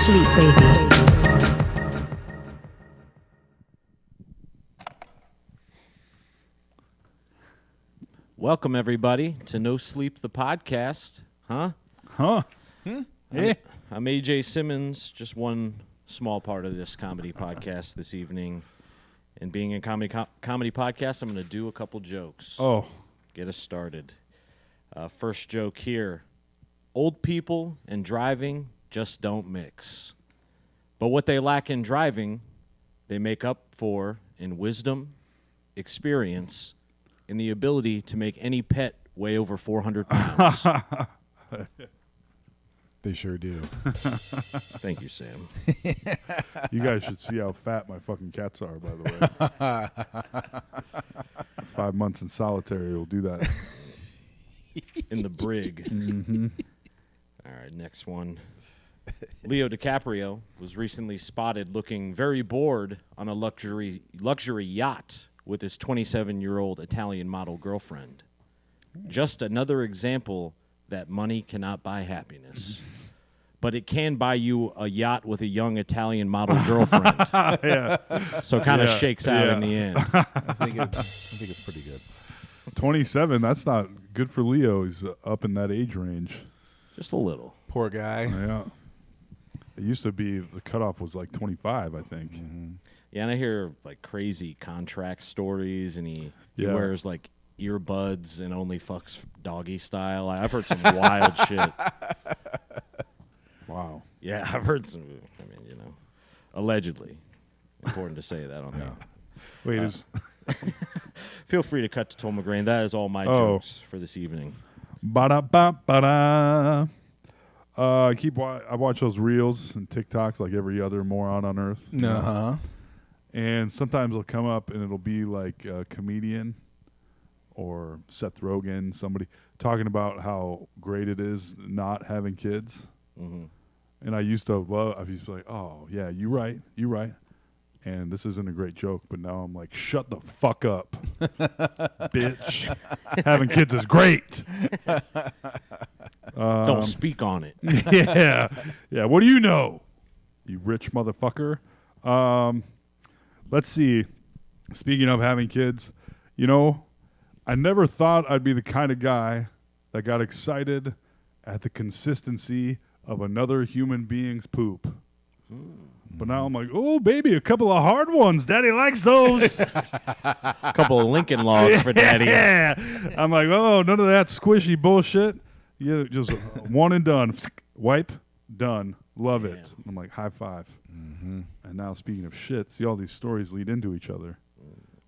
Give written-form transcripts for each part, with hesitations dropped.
sleep, baby. Welcome, everybody, to No Sleep, the podcast. Yeah. I'm AJ Simmons, just one small part of this comedy podcast this evening. And being a comedy podcast, I'm going to do a couple jokes. Oh. Get us started. First joke here. Old people and driving just don't mix. But what they lack in driving, they make up for in wisdom, experience, and the ability to make any pet weigh over 400 pounds. They sure do. Thank you, Sam. You guys should see how fat my fucking cats are, by the way. 5 months in solitary will do that. In the brig. Mm-hmm. All right, next one. Leo DiCaprio was recently spotted looking very bored on a luxury yacht with his 27-year-old Italian model girlfriend. Just another example that money cannot buy happiness. But it can buy you a yacht with a young Italian model girlfriend. Yeah. So it kind of shakes out in the end. I think it's pretty good. 27, that's not good for Leo. He's up in that age range. Just a little. Poor guy. Yeah. It used to be the cutoff was like 25, I think. Mm-hmm. Yeah, and I hear like crazy contract stories, and he Yeah. wears like earbuds and only fucks doggy style. I've heard some wild shit. Wow. Yeah, I've heard some. I mean, you know, allegedly. Important to say that on there. Wait, is Feel free to cut to Tom McGrain. That is all my jokes for this evening. ba-da-ba-ba-da. I watch those reels and TikToks like every other moron on earth. Uh-huh. And sometimes it'll come up and it'll be like a comedian or Seth Rogen, somebody talking about how great it is not having kids. Mm-hmm. And I used to be like, oh, yeah, you're right. And this isn't a great joke, but now I'm like, shut the fuck up, bitch. Having kids is great. Don't speak on it. Yeah. Yeah. What do you know, you rich motherfucker? Let's see. Speaking of having kids, you know, I never thought I'd be the kind of guy that got excited at the consistency of another human being's poop. But now I'm like, oh, baby, a couple of hard ones. Daddy likes those. A couple of Lincoln Logs for Daddy. Yeah. I'm like, oh, none of that squishy bullshit. Yeah, just one and done. Wipe, done. Love it. I'm like, high five. Mm-hmm. And now, speaking of shit, see all these stories lead into each other.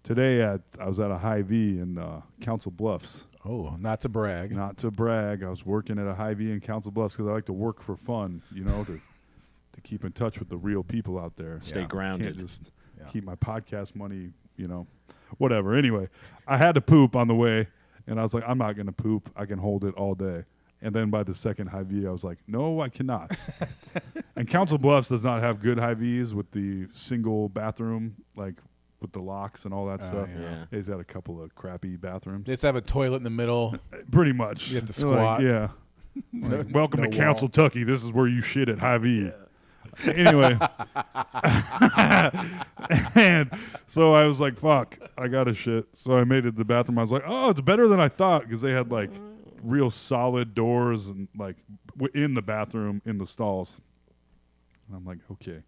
Today, I was at a Hy-Vee in Council Bluffs. Oh, not to brag. Not to brag. I was working at a Hy-Vee in Council Bluffs because I like to work for fun, you know, to keep in touch with the real people out there. Stay grounded. Can't just keep my podcast money, you know, whatever. Anyway, I had to poop on the way, and I was like, I'm not going to poop. I can hold it all day. And then by the second Hy-Vee, I was like, no, I cannot. And Council Bluffs does not have good Hy-Vees with the single bathroom, like with the locks and all that stuff. Yeah. They've got a couple of crappy bathrooms. They just have a toilet in the middle. Pretty much. You have to squat. Like, Like, welcome no to Council wall. Tucky. This is where you shit at Hy-Vee. Anyway. And so I was like, fuck, I got to shit. So I made it to the bathroom. I was like, oh, it's better than I thought because they had like real solid doors and like in the bathroom, in the stalls. And I'm like, okay.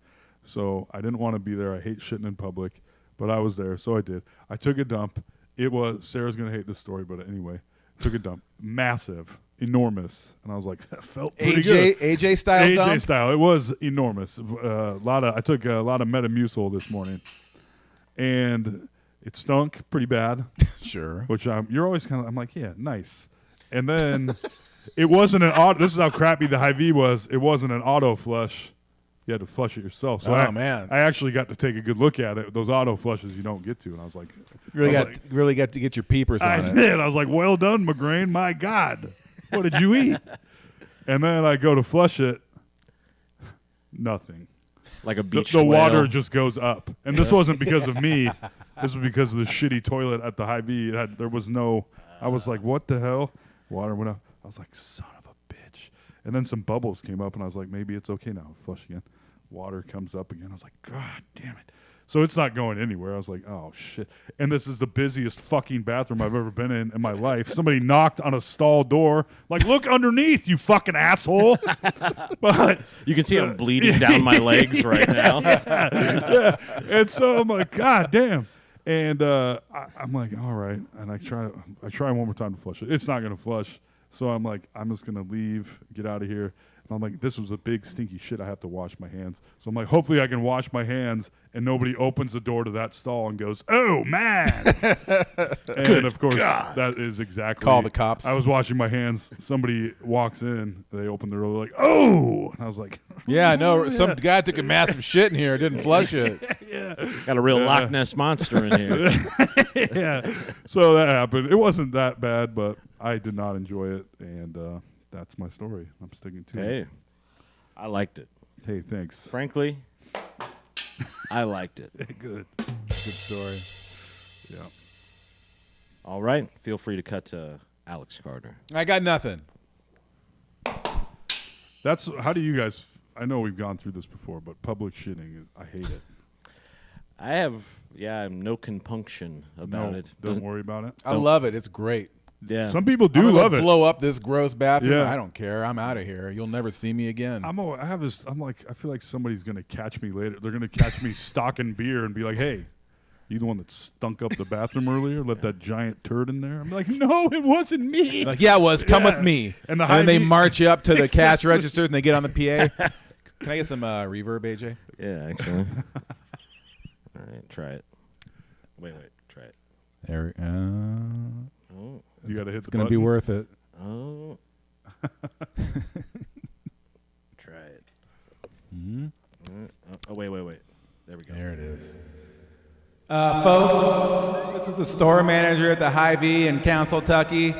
So I didn't want to be there. I hate shitting in public, but I was there. So I did. I took a dump. Sarah's going to hate this story, but anyway, took a dump. Massive. Enormous. And I was like, that felt pretty good. AJ style AJ dump? style. It was enormous. I took a lot of Metamucil this morning, and it stunk pretty bad. Sure. Which you're always kind of. I'm like, yeah, nice. And then it wasn't an auto. This is how crappy the Hy-Vee was. It wasn't an auto flush. You had to flush it yourself. So man. I actually got to take a good look at it. Those auto flushes you don't get to, and I was like, Really got to get your peepers on I it. did. I was like, well done, McGrain. My God. What did you eat? And then I go to flush it. Nothing. Like a beach The water whale. just goes up. And this wasn't because of me. This was because of the shitty toilet at the Hy-Vee. There was no, I was like, what the hell? Water went up. I was like, son of a bitch. And then some bubbles came up, and I was like, maybe it's okay now. Flush again. Water comes up again. I was like, God damn it. So it's not going anywhere. I was like, oh, shit. And this is the busiest fucking bathroom I've ever been in my life. Somebody knocked on a stall door. Like, look underneath, you fucking asshole. But You can see I'm bleeding down my legs right now. yeah. And so I'm like, God damn. And I'm like, all right. And I try one more time to flush it. It's not going to flush. So I'm like, I'm just going to leave, get out of here. And I'm like, this was a big stinky shit. I have to wash my hands. So I'm like, hopefully I can wash my hands and nobody opens the door to that stall and goes, oh, man. And, of course, that is exactly. Call the cops. I was washing my hands. Somebody walks in. They open the door. They're like, oh. And I was like. Yeah, I know. Some guy took a massive shit in here, didn't flush it. Got a real Loch Ness monster in here. Yeah. So that happened. It wasn't that bad, but I did not enjoy it. And that's my story. I'm sticking to it. Hey, I liked it. Hey, thanks. Frankly, I liked it. Good. Good story. Yeah. All right. Feel free to cut to Alex Carter. I got nothing. That's how do you guys? I know we've gone through this before, but public shitting is. I hate it. I have no compunction about No, it. don't worry about it. I love it. It's great. Yeah. Some people I'm do gonna love it. blow up this gross bathroom. Yeah. I don't care. I'm out of here. You'll never see me again. I have this. I'm like, I feel like somebody's gonna catch me later. They're gonna catch me stocking beer and be like, "Hey, you the one that stunk up the bathroom earlier? Let that giant turd in there." I'm like, "No, it wasn't me." Like, yeah, it was. Come Yeah. with me. And the then they Hy-Vee- march you up to the cash Exactly. registers and they get on the PA. Can I get some reverb, AJ? Yeah, actually. All right, try it. Wait, try it. There. Oh, You gotta hit It's the gonna button. be worth it. oh. Try it. Mhm. Oh, wait. There we go. There it is. Folks, this is the store manager at the Hy-Vee in Council, Tucky.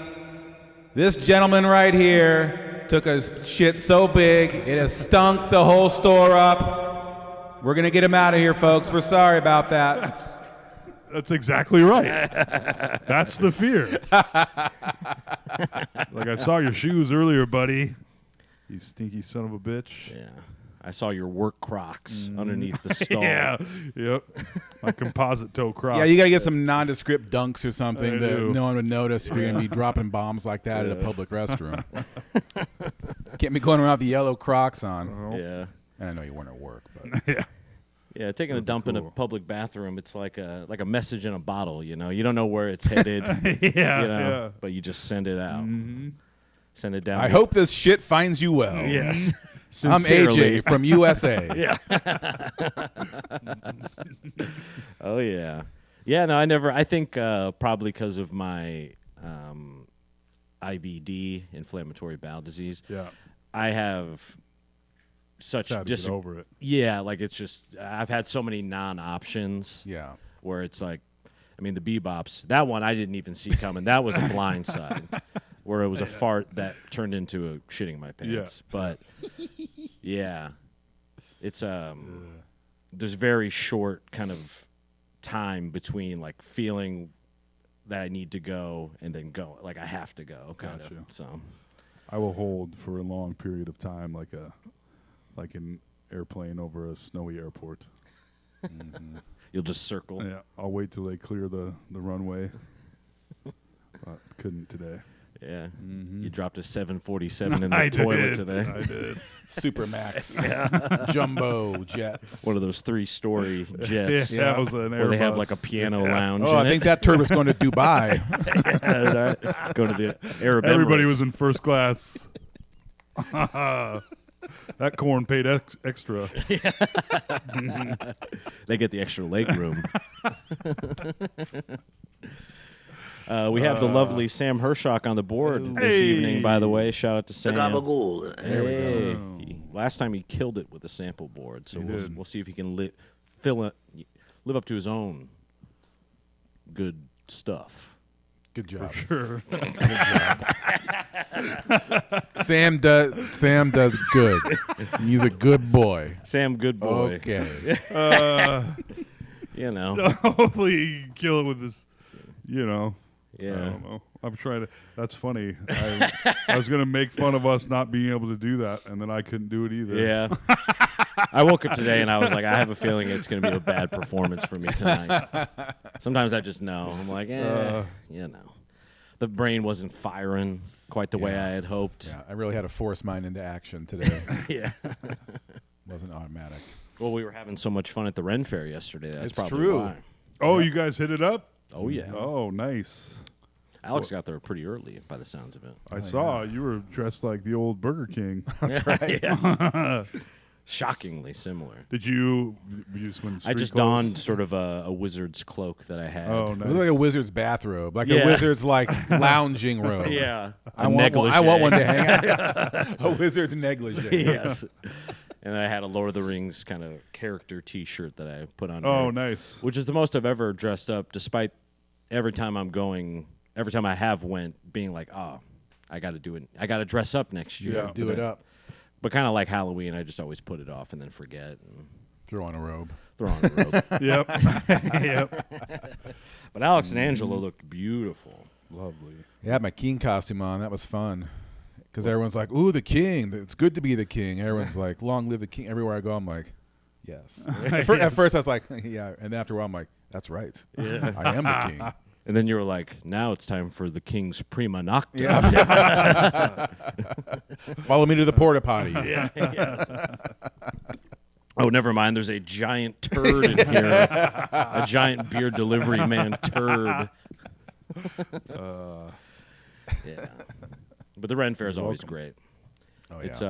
This gentleman right here took a shit so big it has stunk the whole store up. We're gonna get him out of here, folks. We're sorry about that. That's exactly right. That's the fear. Like, I saw your shoes earlier, buddy. You stinky son of a bitch. Yeah. I saw your work Crocs underneath the stall. Yeah. Yep. My composite toe Crocs. Yeah, you gotta get some nondescript dunks or something I that do. no one would notice if you're gonna be dropping bombs like that at a public restroom. Can't be going around with the yellow Crocs on. Yeah. And I know you weren't at work, but Yeah. Yeah, taking a dump in a cool. public bathroom, it's like a message in a bottle, you know. You don't know where it's headed, Yeah. you know, Yeah. but you just send it out. Send it down. I hope this shit finds you well. Yes. I'm Sincerely. AJ from USA. Yeah. Oh yeah. Yeah, no, I think probably because of my IBD, inflammatory bowel disease, Yeah. I have such Had to just get over it. yeah, like it's just I've had so many non-options Yeah. where it's like, I mean, the Bebops, that one I didn't even see coming. That was a blind side where it was a fart that turned into a shitting my pants. But yeah, it's there's very short kind of time between like feeling that I need to go and then go, like I have to go kind Gotcha. of. So I will hold for a long period of time like an airplane over a snowy airport. you'll just circle. Yeah, I'll wait till they clear the runway. But couldn't today. Yeah. You dropped a 747 in the I toilet did. today. I did. Supermax. Jumbo jets. One of those 3-story jets. Yeah, that was an Airbus. Where they have like a piano lounge. Oh, in I think that turd was going to Dubai. that. Go to the Arab Everybody Emirates. was in first class. That corn paid extra. They get the extra leg room. We have the lovely Sam Hershock on the board this Hey. evening, by the way. Shout out to Sam. Gabagool. Hey. Last time he killed it with the sample board, so He we'll, did. we'll see if he can live up to his own good stuff. Good job. Sure. Sam does good. He's a good boy. Sam, good boy. Okay. You know. Hopefully you can kill it with this, I Yeah. don't know. I'm trying to. That's funny. I was gonna make fun of us not being able to do that, and then I couldn't do it either. Yeah. I woke up today and I was like, I have a feeling it's going to be a bad performance for me tonight. Sometimes I just know. I'm like, the brain wasn't firing quite the way I had hoped. Yeah, I really had to force mine into action today. Yeah. Wasn't automatic. Well, we were having so much fun at the Ren Fair yesterday. That's It's probably true. why. Oh, you guys hit it up? Oh, yeah. Oh, nice. Alex got there pretty early by the sounds of it. I saw you were dressed like the old Burger King. That's right. Yes. Shockingly similar. Did you just win I just donned sort of a wizard's cloak that I had. Oh, It looked like a nice. wizard's bathrobe, like Yeah. a wizard's like lounging robe. Yeah. I want one to hang out. A wizard's negligee. Yes. And then I had a Lord of the Rings kind of character T-shirt that I put on. Oh, there, nice. which is the most I've ever dressed up, despite every time I have went, being like, oh, I got to do it. I got to dress up next year. Yeah. Do it up. But kind of like Halloween, I just always put it off and then forget and Throw on a robe. throw on a robe. Yep. Yep. But Alex and Angela looked beautiful. Lovely. Yeah, I had my king costume on. That was fun. Because everyone's like, ooh, the king. It's good to be the king. Everyone's like, long live the king. Everywhere I go, I'm like, yes. At first, I was like, yeah. And then after a while, I'm like, that's right. Yeah. I am the king. And then you were like, now it's time for the king's prima nocta. Yeah. Follow me to the porta potty. Yeah, yes. Oh, never mind. There's a giant turd in here. A giant beer delivery man turd. Yeah. But the Ren Fair is always great. Oh, yeah. It's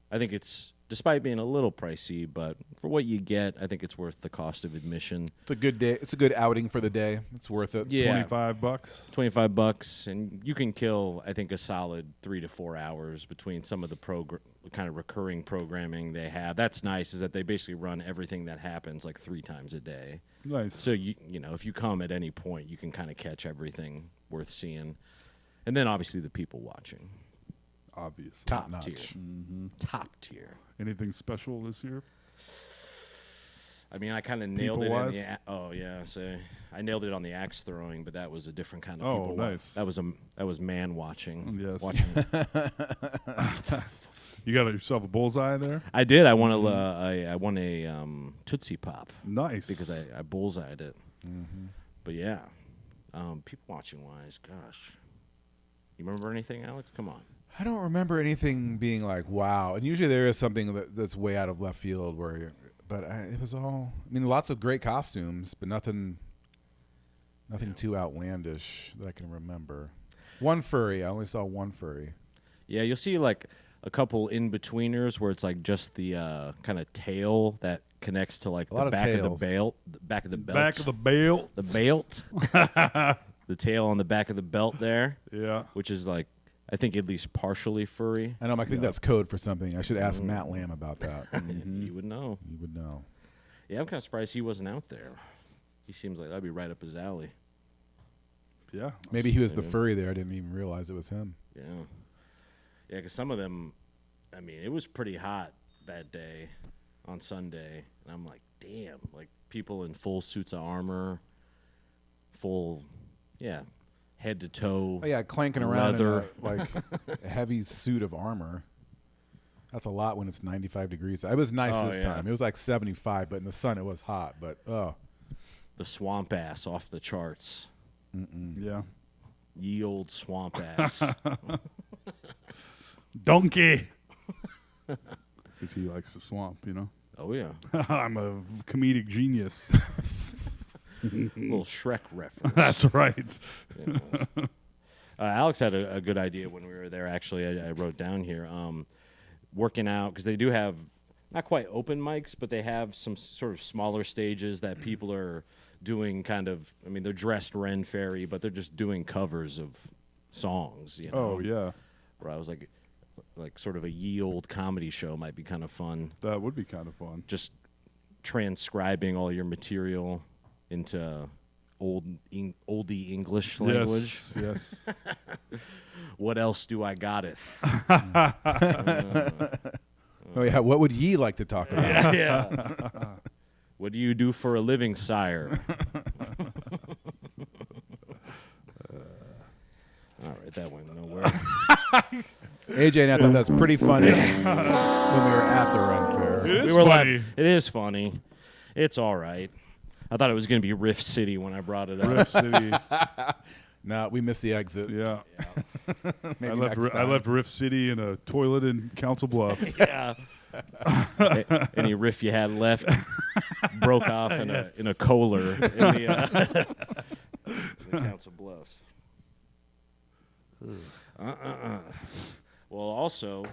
I think it's, despite being a little pricey, but for what you get, I think it's worth the cost of admission. It's a good day. It's a good outing for the day. It's worth it. Yeah. $25. $25, and you can kill, I think, a solid 3 to 4 hours between some of the kind of recurring programming they have. That's nice, is that they basically run everything that happens like 3 times a day. Nice. So you know, if you come at any point, you can kind of catch everything worth seeing, and then obviously the people watching, Obviously. Top tier, notch. top tier. Anything special this year? I mean, I kind of nailed it. In People-wise? I nailed it on the axe throwing, but that was a different kind of Oh, people. nice. That was man watching. Yes. Watching. You got yourself a bullseye there? I did. I won a Tootsie Pop Nice. because I bullseyed it. But yeah, people watching wise, gosh, you remember anything, Alex? Come on. I don't remember anything being like, wow. And usually there is something that's way out of left field it was all, I mean, lots of great costumes, but nothing too outlandish that I can remember. One furry. I only saw one furry. Yeah, you'll see like a couple in-betweeners where it's like just the kind of tail that connects to like lot the of back of tails. the belt. The back of the belt. Back of the belt. The belt. The tail on the back of the belt there, Yeah. which is like, I think at least partially furry. I know. I think that's code for something. I should ask Matt Lamb about that. You would know. You would know. Yeah, I'm kind of surprised he wasn't out there. He seems like that'd be right up his alley. Yeah. Maybe he was the furry there. I didn't even realize it was him. Yeah. Yeah, because some of them, I mean, it was pretty hot that day on Sunday. And I'm like, damn, like people in full suits of armor, full, head to toe. Oh yeah, clanking around in leather. a heavy suit of armor. That's a lot when it's 95 degrees. It was nice this time. It was like 75, but in the sun it was hot. But The swamp ass off the charts. Yeah. Ye old swamp ass. Donkey. Because he likes the swamp, you know. Oh, yeah. I'm a comedic genius. Little Shrek reference. That's right. Yeah. Alex had a good idea when we were there, actually. I wrote down here. Working out, because they do have not quite open mics, but they have some sort of smaller stages that people are doing kind of, I mean, they're dressed Ren Fairy, but they're just doing covers of songs, you know. Oh, yeah. Where I was like sort of a ye old comedy show might be kind of fun. That would be kind of fun. Just transcribing all your material into oldie English language. Yes. What else do I gotteth? oh yeah, what would ye like to talk about? Yeah. What do you do for a living, sire? right, that went nowhere. AJ and I thought that was pretty funny when we were at the run fair. It is We were funny. it is funny. It's all right. I thought it was going to be Rift City when I brought it up. Rift City. No, we missed the exit. Yeah. Maybe I next left time. Rift City in a toilet in Council Bluffs. Yeah. Any riff you had left broke off in a Kohler in the Council Bluffs. Well, also,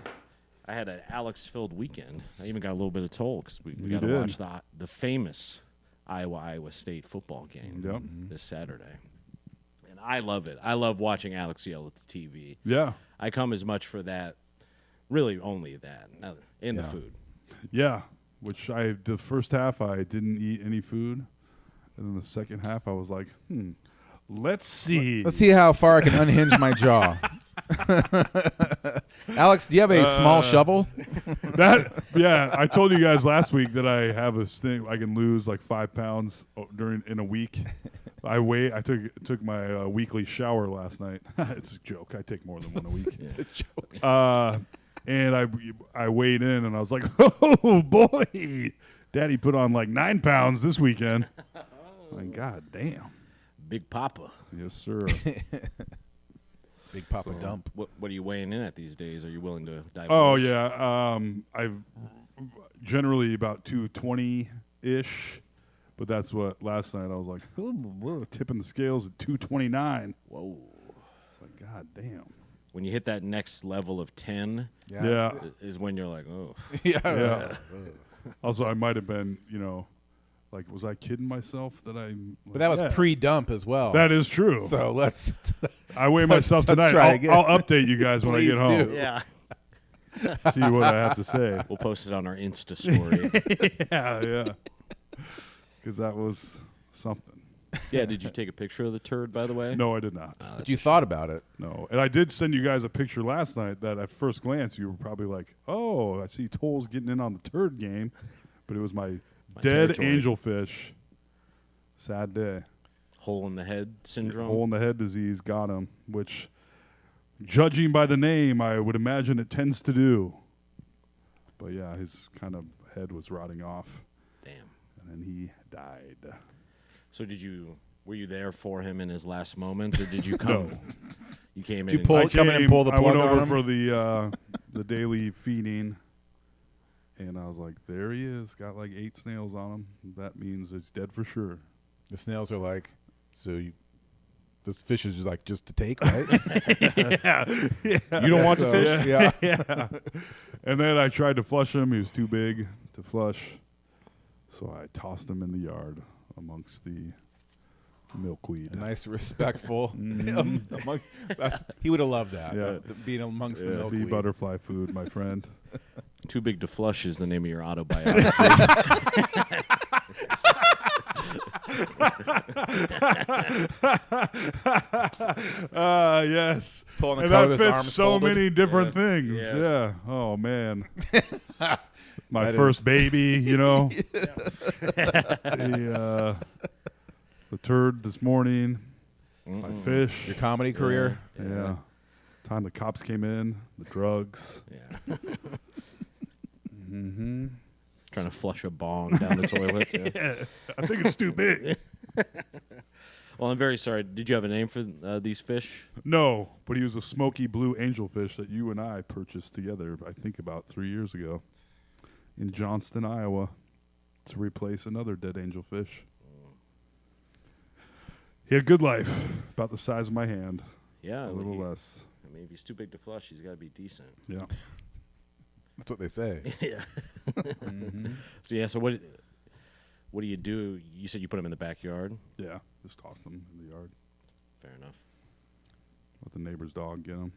I had an Alex-filled weekend. I even got a little bit of toll because we got to did. watch the famous Iowa State football game Yep. this Saturday. And I love it. I love watching Alex yell at the TV. Yeah. I come as much for that, really only that, and the food. Yeah. Which the first half, I didn't eat any food. And then the second half, I was like, let's see. Let's see how far I can unhinge my jaw. Alex, do you have a small shovel? I told you guys last week that I have this thing. I can lose like 5 pounds in a week. I took my weekly shower last night. It's a joke. I take more than one a week. It's a joke. And I weighed in and I was like, oh boy, Daddy put on like 9 pounds this weekend. Like, God damn. Big Papa. Yes, sir. Big Papa dump. What are you weighing in at these days? Are you willing to dive? Oh yeah. I've generally about 220-ish. But that's what last night I was like, tipping the scales at 229. Whoa. It's like, God damn. When you hit that next level of 10, Yeah. is when you're like, oh. Yeah. Also, I might have been, like, was I kidding myself that But that was pre-dump as well. That is true. So let's. I weigh myself let's tonight. try again. I'll update you guys when I get Please home. do. Yeah. See what I have to say. We'll post it on our Insta story. Yeah. Because that was something. Yeah, did you take a picture of the turd, by the way? No, I did not. But you thought about it. No. And I did send you guys a picture last night that at first glance you were probably like, oh, I see Toll's getting in on the turd game. But it was my dead territory. angelfish. Sad day. Hole in the head syndrome? Hole in the head disease got him, which, judging by the name, I would imagine it tends to do. But yeah, his kind of head was rotting off. Damn. And then he died. So were you there for him in his last moments, or did you come? No. You came Did in. you pull- come in and pull the I went plug on over him? for the daily feeding, and I was like, there he is, got like 8 snails on him. That means it's dead for sure. The snails are like, this fish is just to take, right? You don't want So, the fish? Yeah. And then I tried to flush him. He was too big to flush. So I tossed him in the yard amongst the milkweed. A nice, respectful. He would have loved that. Yeah. Being amongst the Yeah, milkweed. be butterfly food, my friend. Too Big to Flush is the name of your autobiography. Yes. Pulling the And collar that with his fits arms so folded. many different things. Yes. Yeah. Oh, man. My That first is- baby, the turd this morning. My fish. Your comedy career. Yeah. Time the cops came in, the drugs. Yeah. Mm-hmm. Trying to flush a bong down the toilet. Yeah. I think it's too big. Well, I'm very sorry. Did you have a name for these fish? No, but he was a smoky blue angelfish that you and I purchased together, I think about 3 years ago in Johnston, Iowa, to replace another dead angelfish. He had a good life, about the size of my hand, Yeah. a little less. I mean, if he's too big to flush, he's got to be decent. Yeah. That's what they say. Yeah. So, yeah, so what do you do? You said you put him in the backyard. Yeah, just tossed him in the yard. Fair enough. Let the neighbor's dog get him.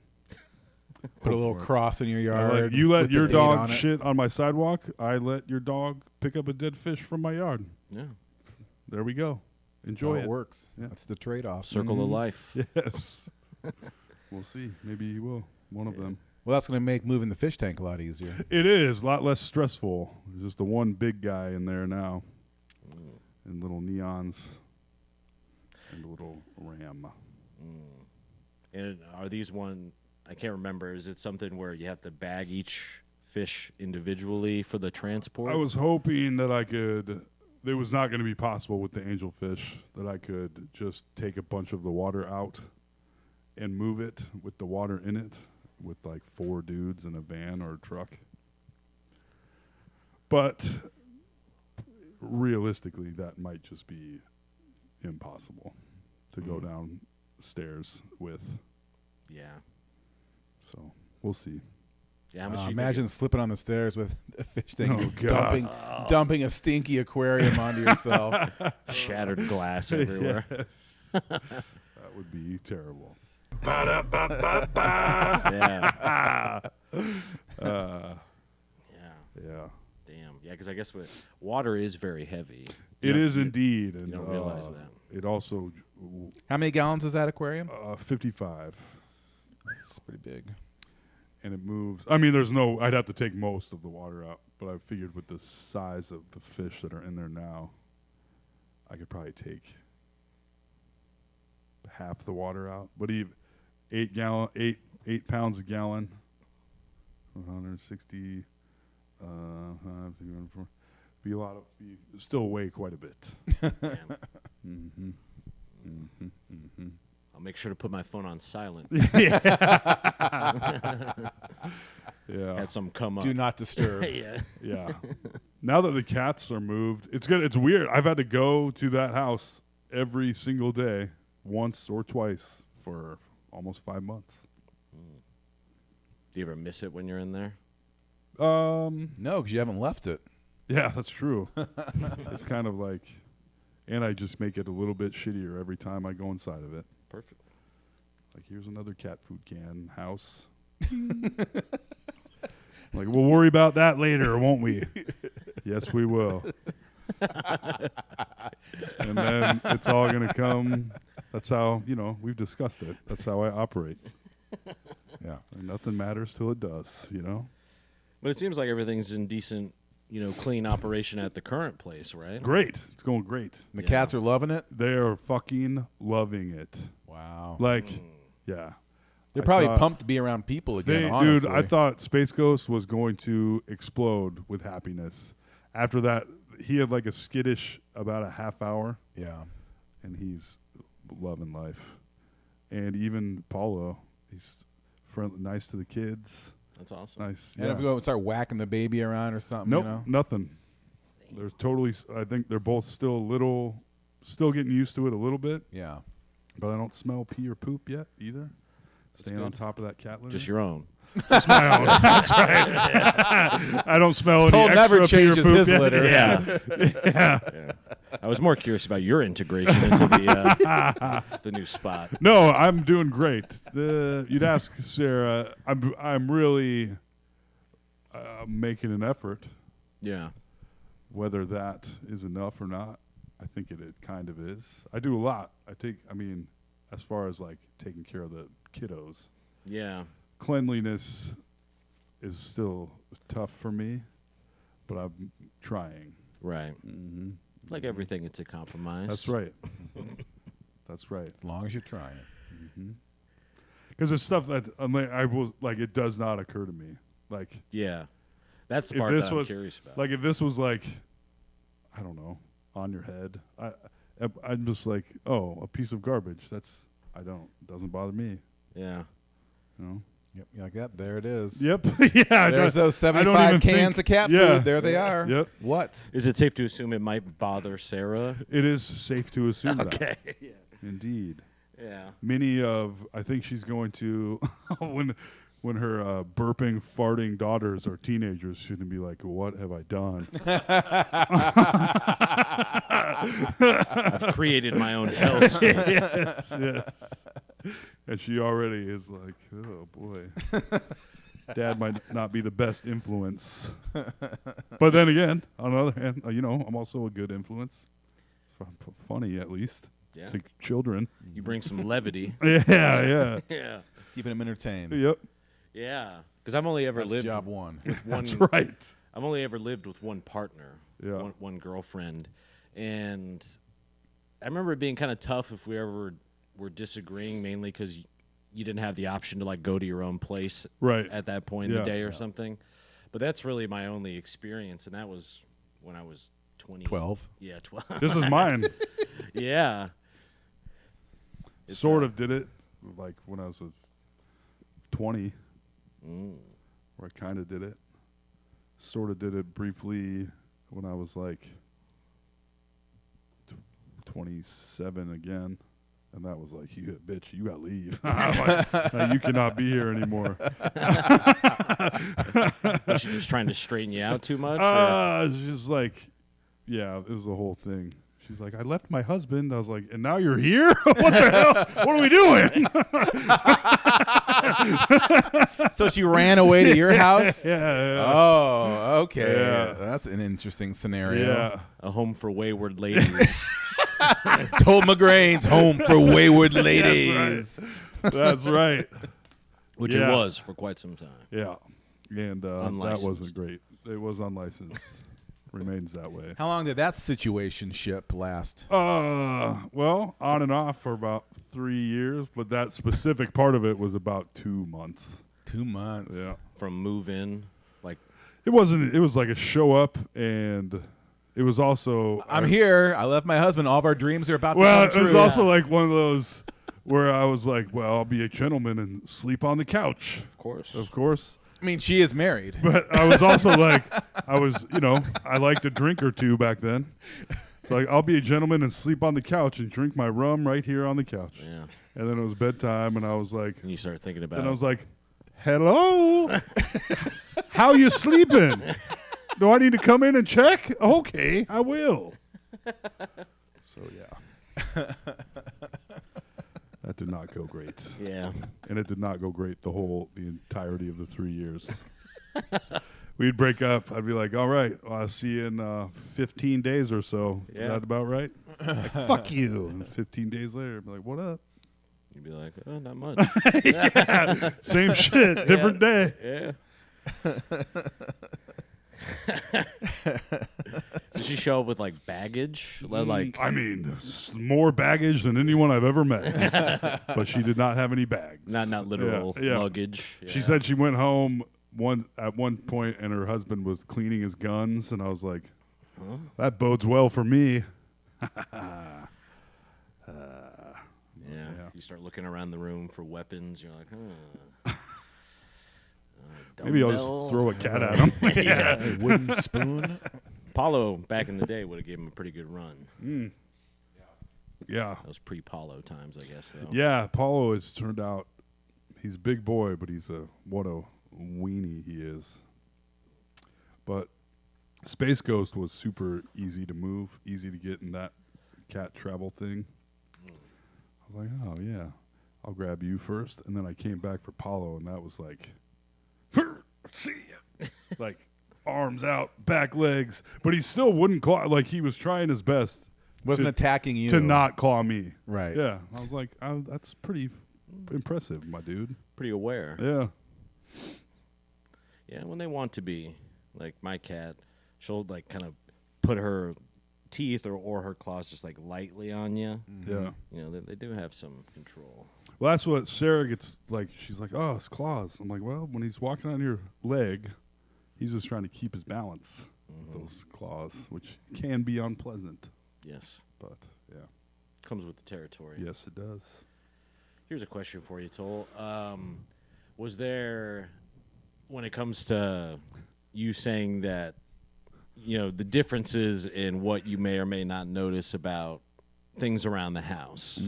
Put a little cross in your I yard. let- you let with the your date on dog it. shit on my sidewalk. I let your dog pick up a dead fish from my yard. Yeah. There we go. That's how Enjoy it it. works. Yeah. That's the trade-off. Circle of life. Yes. We'll see. Maybe he will. One of them. Well, that's going to make moving the fish tank a lot easier. It is a lot less stressful. There's just the one big guy in there now, and little neons, and a little ram. And are these one? I can't remember. Is it something where you have to bag each fish individually for the transport? I was hoping that I could. It was not going to be possible with the angelfish that I could just take a bunch of the water out and move it with the water in it with like 4 dudes in a van or a truck. But realistically, that might just be impossible to go downstairs with. Yeah. So we'll see. Yeah. How much? you Imagine slipping on the stairs with a fish tank, Oh, just God. dumping a stinky aquarium onto yourself. shattered glass everywhere. Yes. That would be terrible. Yeah. Uh, Yeah. yeah. Damn. Yeah, because I guess water is very heavy. It is indeed. And, don't realize that. It also, How many gallons is that aquarium? 55. That's pretty big. And it moves. I mean, I'd have to take most of the water out, but I figured with the size of the fish that are in there now, I could probably take half the water out. But even 8 pounds a gallon, 160, be a lot of, still weigh quite a bit. Damn. I'll make sure to put my phone on silent. Yeah. Had some come up. Do not disturb. Yeah. Yeah. Now that the cats are moved, it's good. It's weird. I've had to go to that house every single day, once or twice, for almost 5 months. Do you ever miss it when you're in there? No, because you haven't left it. Yeah, that's true. It's kind of like, and I just make it a little bit shittier every time I go inside of it. Perfect. Like, here's another cat food can house. Like, we'll worry about that later, won't we? Yes, we will. And then it's all going to come. That's how, we've discussed it. That's how I operate. Yeah. And nothing matters till it does, But it seems like everything's in decent, clean operation at the current place, right? Great. It's going great. The Yeah. cats are loving it. They are fucking loving it. Wow. Like, yeah. They're I probably thought- pumped to be around people again, Dude, honestly. I thought Space Ghost was going to explode with happiness. After that, he had like a skittish about a half hour, Yeah. and he's loving life. And even Paulo, he's nice to the kids. That's awesome. Nice. And if we go and start whacking the baby around or something, Nope, nothing. They're totally. I think they're both still getting used to it a little bit. Yeah. But I don't smell pee or poop yet either. Staying on good. top of that cat litter. Just your own. It's my own. That's right. I don't smell any Toll extra never pee or changes poop his yet. litter. Yeah. Yeah. Yeah. I was more curious about your integration into the new spot. No, I'm doing great. You'd ask Sarah. I'm really making an effort. Yeah. Whether that is enough or not, I think it kind of is. I do a lot. As far as like taking care of the kiddos, Yeah. cleanliness is still tough for me, but I'm trying. Right. Like everything, it's a compromise. That's right. That's right. As long as you're trying. Because it's stuff that it does not occur to me. Like, Yeah. That's the if part this that I'm was curious about. like if this was like, I don't know, on your head, I'm just like, oh, a piece of garbage. Doesn't bother me. Yeah. Yep. Like that. There it is. Yep. Yeah. There's those I don't 75 even cans think- of cat yeah. food. There they are. Yep. What? Is it safe to assume it might bother Sarah? It is safe to assume that. Okay. Yeah. Indeed. Yeah. I think she's going to, when her burping, farting daughters are teenagers, she's going to be like, what have I done? I've created my own hellscape. Yes. And she already is like, oh, boy. Dad might not be the best influence. But then again, on the other hand, I'm also a good influence. Funny, at least. Yeah. To children. You bring some levity. Yeah. Yeah. Keeping them entertained. Yep. Yeah. Because I've only ever That's lived job one. with one. That's right. I've only ever lived with one partner. Yeah. One girlfriend, and I remember it being kind of tough if we ever were disagreeing, mainly because you didn't have the option to like go to your own place Right. at that point in Yeah. the day or something. But that's really my only experience, and that was when I was 20. 12. Yeah, 12. This is mine. Yeah. It's, Sort of did it like when I was 20, where I kind of did it. Sort of did it briefly when I was like 27 again. And that was like, you bitch, you gotta leave. Like, you cannot be here anymore. Was she just trying to straighten you out too much? It's just like, yeah, it was the whole thing. She's like, I left my husband. I was like, and now you're here? What the hell? What are we doing? So she ran away to your house? Yeah. Oh, okay. Yeah. That's an interesting scenario. Yeah. A home for wayward ladies. Told McGrain's home for wayward ladies. That's right. Which Yeah. it was for quite some time. Yeah. And that Unlicensed. wasn't great. It was unlicensed. Remains that way. How long did that situationship last? Well, on and off for about 3 years, but that specific part of it was about 2 months. 2 months. Yeah. From move in, like It wasn't, it was like a show up, and it was also. I'm here. I left my husband. All of our dreams are about Well, to it come was true. also like one of those where I was like, well, I'll be a gentleman and sleep on the couch, of course. of course. I mean, she is married. But I was also like, I liked a drink or two back then. So like, I'll be a gentleman and sleep on the couch and drink my rum right here on the couch. Yeah. And then it was bedtime, and I was like, And you start thinking about and I was like, hello? How you sleeping? Do I need to come in and check? Okay, I will. So, yeah. That did not go great. yeah. And it did not go great the entirety of the 3 years. We'd break up. I'd be like, all right, well, I'll see you in 15 days or so. Yeah. Is that about right? Like, fuck you. And 15 days later, I'd be like, what up? You'd be like, oh, not much. Same shit, different day. Yeah. Did she show up with like baggage? Like, I mean, more baggage than anyone I've ever met. But she did not have any bags. not literal Yeah. luggage. She Yeah. said she went home at one point and her husband was cleaning his guns, and I was like, that bodes well for me. Yeah. You start looking around the room for weapons. You're like, Maybe I'll just dumbbell. throw a cat at him. A wooden spoon. Paulo back in the day would have given him a pretty good run. Yeah. Those pre-Paulo times, I guess, though. Yeah, Paulo has turned out, he's a big boy, but what a weenie he is. But Space Ghost was super easy to move, easy to get in that cat travel thing. I was like, oh, yeah, I'll grab you first. And then I came back for Paulo, and that was like, see ya. Like, arms out, back legs. But he still wouldn't claw. Like, he was trying his best Wasn't attacking you. to not claw me. Right. Yeah. I was like, that's pretty impressive, my dude. Pretty aware. Yeah. Yeah, when they want to be. Like my cat, she'll like kind of put her teeth or her claws just like lightly on you. Yeah. You know, they do have some control. Well, that's what Sarah gets like. She's like, oh, it's claws. I'm like, well, when he's walking on your leg, he's just trying to keep his balance. Those claws, which can be unpleasant. Yes. But, yeah. Comes with the territory. Yes, it does. Here's a question for you, Toll. Was there, when it comes to you saying that, you know, the differences in what you may or may not notice about things around the house,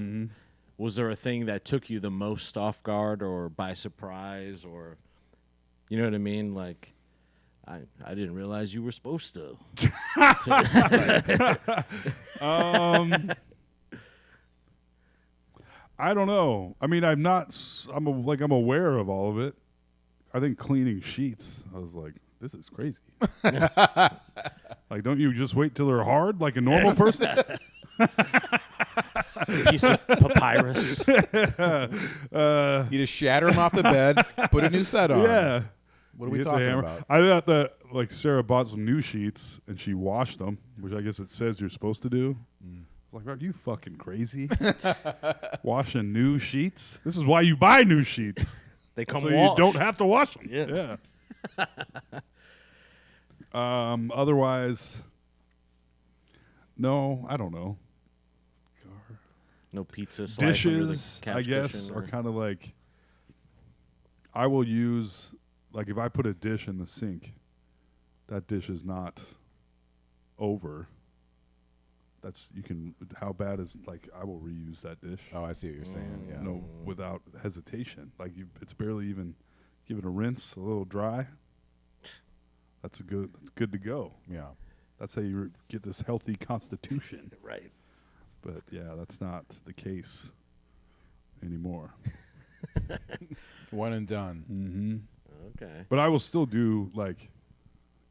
was there a thing that took you the most off guard or by surprise, or, you know what I mean? Like, I didn't realize you were supposed to. I don't know. I mean, I'm I'm aware of all of it. I think cleaning sheets, I was like, this is crazy. Like, don't you just wait till they're hard like a normal person? Piece of papyrus. You just shatter them off the bed, put a new set on. Yeah. What are we You hit the talking hammer. about? I thought that like Sarah bought some new sheets and she washed them, which I guess it says you're supposed to do. Like, are you fucking crazy? Washing new sheets? This is why you buy new sheets. They come So washed. you don't have to wash them. Yeah. Otherwise, no, I don't know. No pizza slice under the Dishes, couch I guess, cushion are kind of like, I will use, like if I put a dish in the sink, that dish is not over. How bad is, like, I will reuse that dish. Oh, I see what you're saying. Yeah. No, without hesitation. Like, it's barely even, give it a rinse, a little dry. That's good to go. Yeah. That's how you get this healthy constitution. Right. But yeah, that's not the case anymore. One and done. Mm-hmm. Okay. But I will still do, like,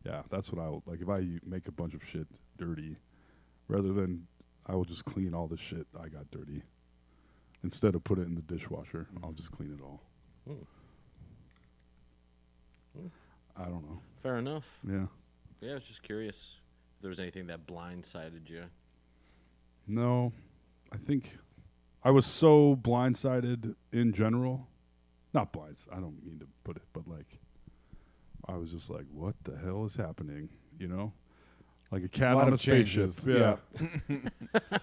yeah, that's what I will, like, if I make a bunch of shit dirty, rather than I will just clean all the shit I got dirty. Instead of put it in the dishwasher, I'll just clean it all. I don't know. Fair enough. Yeah. Yeah, I was just curious if there was anything that blindsided you. No, I think I was so blindsided in general. Not I don't mean to put it, but like, I was just like, what the hell is happening? You know? Like a cat on a spaceship. Yeah.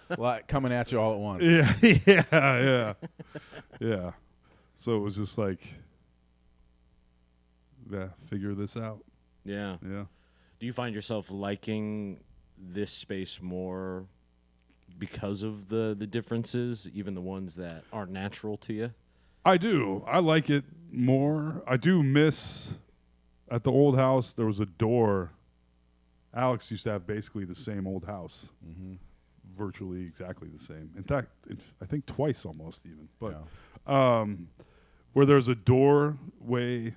A lot coming at you all at once. Yeah. Yeah. So it was just like, yeah, figure this out. Yeah. Yeah. Do you find yourself liking this space more because of the differences, even the ones that aren't natural to you? I do. I like it more. I do miss, at the old house, there was a door. Alex used to have basically the same old house. Virtually exactly the same. In fact, I think twice almost even. But where there's a doorway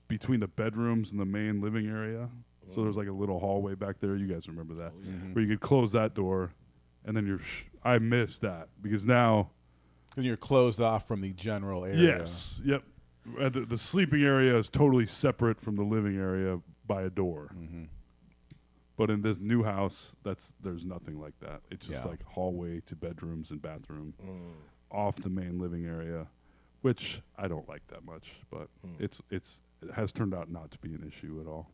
between the bedrooms and the main living area. So there's like a little hallway back there. You guys remember that? Where you could close that door, and then I miss that because now. And you're closed off from the general area. Yes. Yep. The sleeping area is totally separate from the living area by a door. But in this new house, there's nothing like that. It's just like hallway to bedrooms and bathroom off the main living area, which I don't like that much. But it has turned out not to be an issue at all.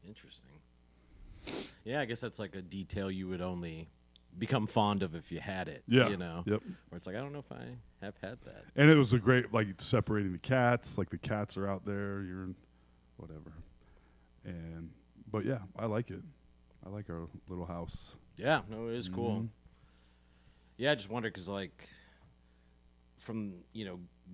Interesting. Yeah, I guess that's like a detail you would only become fond of if you had it. Yeah. You know? Yep. Where it's like, I don't know if I have had that. And it was a great, like, separating the cats. Like, the cats are out there. You're in whatever. But, yeah, I like it. I like our little house. Yeah, no, it is cool. Yeah, I just wonder because, like, from,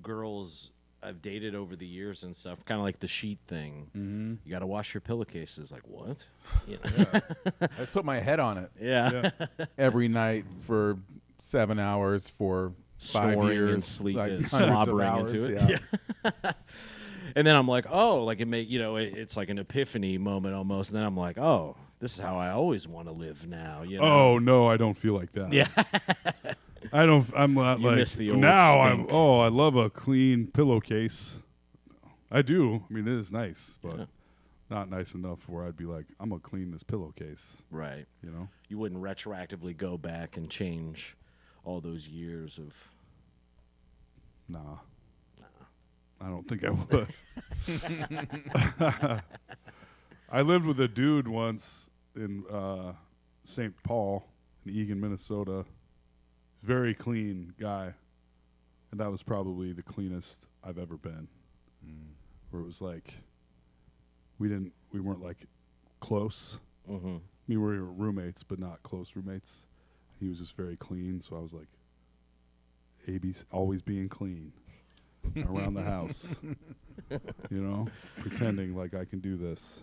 girls I've dated over the years and stuff, kind of like the sheet thing. You got to wash your pillowcases. Like, what? I just put my head on it Yeah. every night for 7 hours for 5 Snoring years. and sleep like is hundreds of slobbering hours, into it. Yeah. And then I'm like, oh, like it's like an epiphany moment almost. And then I'm like, oh, this is how I always want to live now. Oh, no, I don't feel like that. Yeah. I'm not You like, miss the old now stink. I love a clean pillowcase. I do. I mean, it is nice, but not nice enough where I'd be like, I'm going to clean this pillowcase. Right. You know? You wouldn't retroactively go back and change all those years of. Nah. I don't think I would. I lived with a dude once in St. Paul in Eagan, Minnesota. Very clean guy. And that was probably the cleanest I've ever been. Where it was like, we weren't like close. I mean, we were roommates, but not close roommates. He was just very clean. So I was like, AB's always being clean around the house. You know, pretending like I can do this.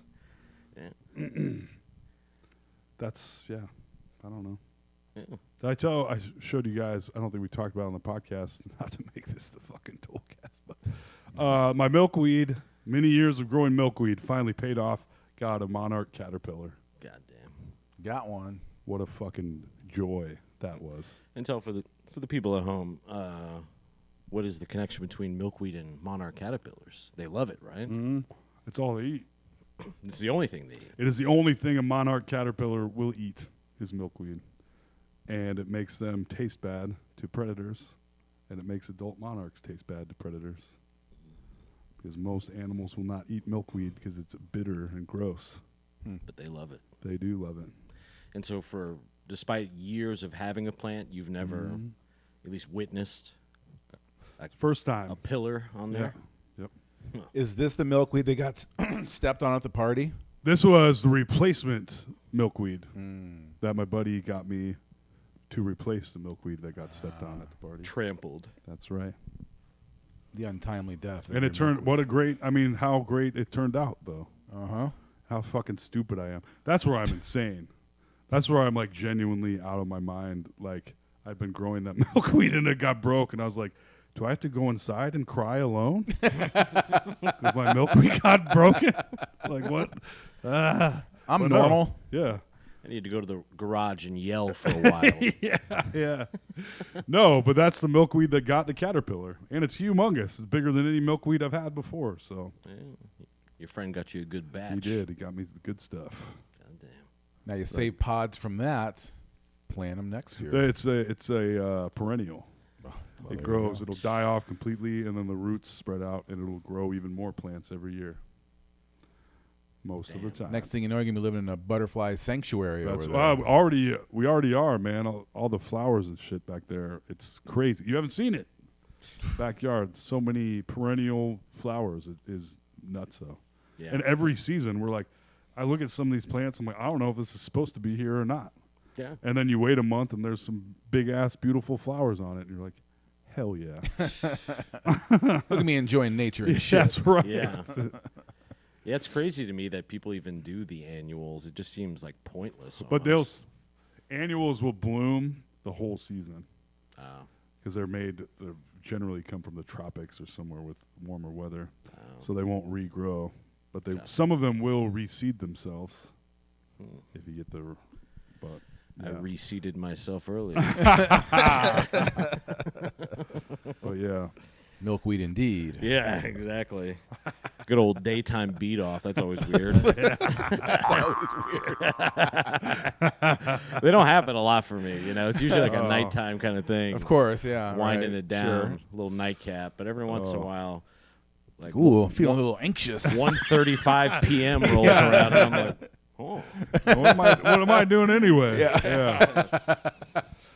Yeah. That's, I don't know. Yeah. Did I showed you guys, I don't think we talked about it on the podcast, not to make this the fucking Toolcast, but my milkweed, many years of growing milkweed finally paid off. Got a monarch caterpillar. Goddamn. Got one. What a fucking joy that was. And tell for the people at home, what is the connection between milkweed and monarch caterpillars? They love it, right? It's all they eat. It's the only thing they eat. It is the only thing a monarch caterpillar will eat is milkweed. and it makes them taste bad to predators, and it makes adult monarchs taste bad to predators. Because most animals will not eat milkweed because it's bitter and gross. But they love it. They do love it. And so despite years of having a plant, you've never at least witnessed First time. a pillar on there? Yep. Is this the milkweed that got stepped on at the party? This was the replacement milkweed that my buddy got me to replace the milkweed that got stepped on at the party. Trampled. That's right. The untimely death. And it turned, how great it turned out, though. Uh-huh. How fucking stupid I am. That's where I'm insane. That's where I'm, like, genuinely out of my mind. Like, I've been growing that milkweed and it got broke, and I was like, do I have to go inside and cry alone? Because my milkweed got broken? Like, what? I'm normal. Yeah. I need to go to the garage and yell for a while. Yeah. No, but that's the milkweed that got the caterpillar. And it's humongous. It's bigger than any milkweed I've had before. So Yeah. Your friend got you a good batch. he did. He got me the good stuff. God damn. Now you save pods from that, plant them next year. It's a perennial. It grows. It'll die off completely, and then the roots spread out, and it'll grow even more plants every year. Most of the time. Next thing you know, you're going to be living in a butterfly sanctuary That's over there. we already are, man. All the flowers and shit back there. It's crazy. You haven't seen it. Backyard, so many perennial flowers. It is nuts, though. Yeah. And every season, we're like, I look at some of these plants. I'm like, I don't know if this is supposed to be here or not. Yeah. And then you wait a month, and there's some big ass beautiful flowers on it, and you're like, hell yeah. Look at me enjoying nature and shit. That's right. Yeah. Yeah, it's crazy to me that people even do the annuals. It just seems like pointless. But almost. annuals will bloom the whole season Oh. because they generally come from the tropics or somewhere with warmer weather, Oh. so they won't regrow. But Gotcha. some of them will reseed themselves if you get the. But I yeah. reseated myself earlier. But yeah, Milkweed indeed. Yeah, exactly. Good old daytime beat off. That's always weird. That's always weird. They don't happen a lot for me. You know, it's usually like a nighttime kind of thing. Of course, yeah. Winding right. it down, Sure. a little nightcap. But every once in a while, like Ooh, I'm feeling a little anxious. 1:35 p.m. rolls around, and I'm like, oh, what am I doing anyway? Yeah.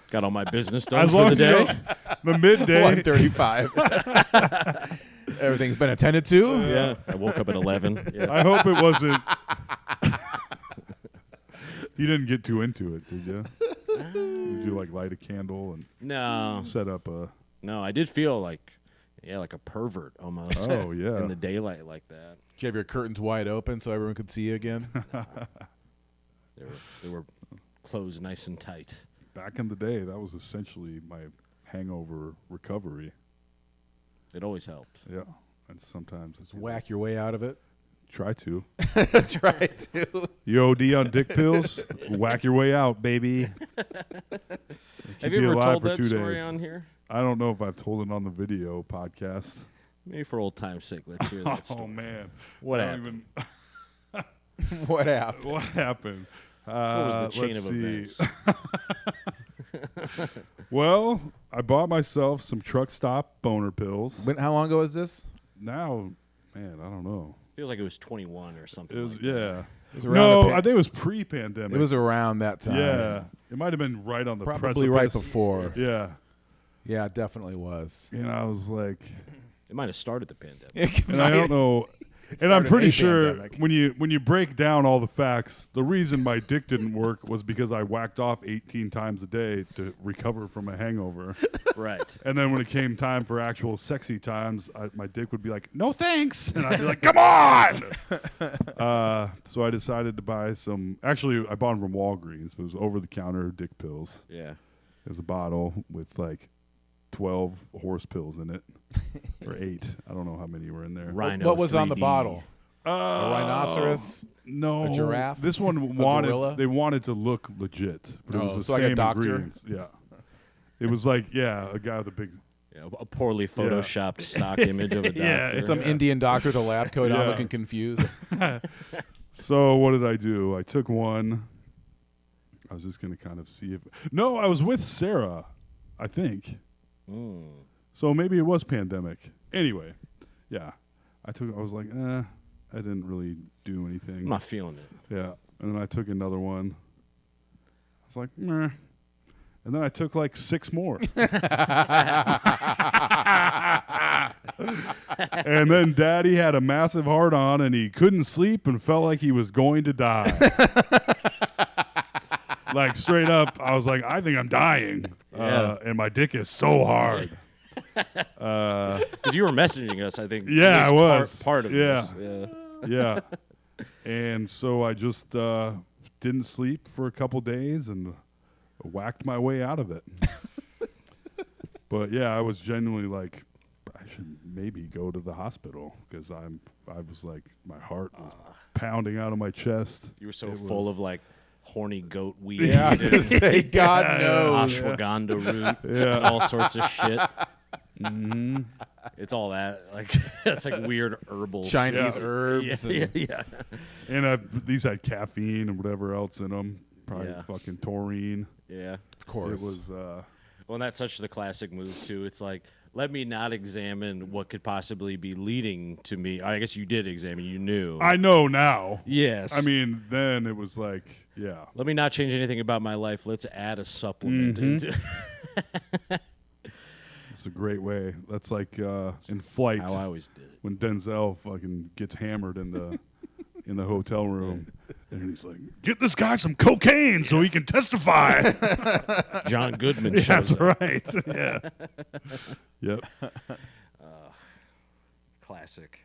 got all my business done As for long the as day. you know, the midday. 1:35. Everything's been attended to. Yeah, I woke up at 11. Yeah. I hope it wasn't. You didn't get too into it, did you? Did you like light a candle and No, set up a? no, I did feel like a pervert almost. Oh yeah. In the daylight like that. Did you have your curtains wide open so everyone could see you again? They were closed nice and tight. Back in the day, that was essentially my hangover recovery. It always helped. Yeah, and sometimes it's Just whack your way out of it. Try to. Try to. You OD on dick pills, whack your way out, baby. Have you ever alive told for that 2 story days. on here? I don't know if I've told it on the video podcast. Maybe for old time's sake, let's hear that story. Oh man, What I don't happened? What happened? What happened? What was the chain let's of see. events? Well, I bought myself some truck stop boner pills. How long ago was this? Now, man, I don't know. Feels like it was 21 or something. It was like that. yeah. It was around No, the I think it was pre-pandemic. It was around that time. yeah. It might have been right on the Probably right precipice. before. Yeah, Yeah, it definitely was. and I was like, It might have started the pandemic. and I don't know. It And I'm started pretty a sure pandemic. when you break down all the facts, the reason my dick didn't work was because I whacked off 18 times a day to recover from a hangover. Right. And then when it came time for actual sexy times, my dick would be like, "No thanks," and I'd be like, "Come on!" So I decided to buy some. Actually, I bought them from Walgreens. It was over-the-counter dick pills. Yeah. It was a bottle with like 12 horse pills in it, or 8. I don't know how many were in there. Rhino What was on the 3D. bottle? A rhinoceros? No, A giraffe? This one gorilla? they wanted to look legit, but it was the so like a same doctor? ingredients. Yeah, it was like a guy with a big. Yeah, a poorly photoshopped stock image of a doctor. Yeah, Some Indian doctor with a lab coat on Yeah. looking confused. So what did I do? I took one, I was just gonna kind of see if. No, I was with Sarah, I think. So maybe it was pandemic. Anyway, yeah, I was like, I didn't really do anything. I'm not feeling it. Yeah, and then I took another one. I was like, meh. And then I took like 6 more. And then Daddy had a massive heart on and he couldn't sleep and felt like he was going to die. Like straight up, I was like, I think I'm dying. And my dick is so hard. Because you were messaging us, I think. Yeah, at I least was. part of Yeah. this. Yeah. Yeah. And so I just didn't sleep for a couple days and whacked my way out of it. But yeah, I was genuinely like, I should maybe go to the hospital because I was like, my heart was pounding out of my chest. You were so full of like horny goat weed. Yeah, I was gonna say, God knows. Ashwagandha root. Yeah. And all sorts of shit. Mm-hmm. It's all that. Like, it's like weird herbal Chinese shit. herbs. Yeah, and- yeah. And these had caffeine and whatever else in them. Probably Yeah. fucking taurine. Yeah. Of course. It was, Well, and that's such the classic move, too. It's like, let me not examine what could possibly be leading to me. I guess you did examine. You knew. I know now. Yes. I mean, then it was like, yeah. let me not change anything about my life. Let's add a supplement into It's a great way. That's like in Flight how I always did it. when Denzel fucking gets hammered in the hotel room, and he's like, "Get this guy some cocaine so he can testify." John Goodman Yeah, shows that's up. right. Yeah. Yep. Classic.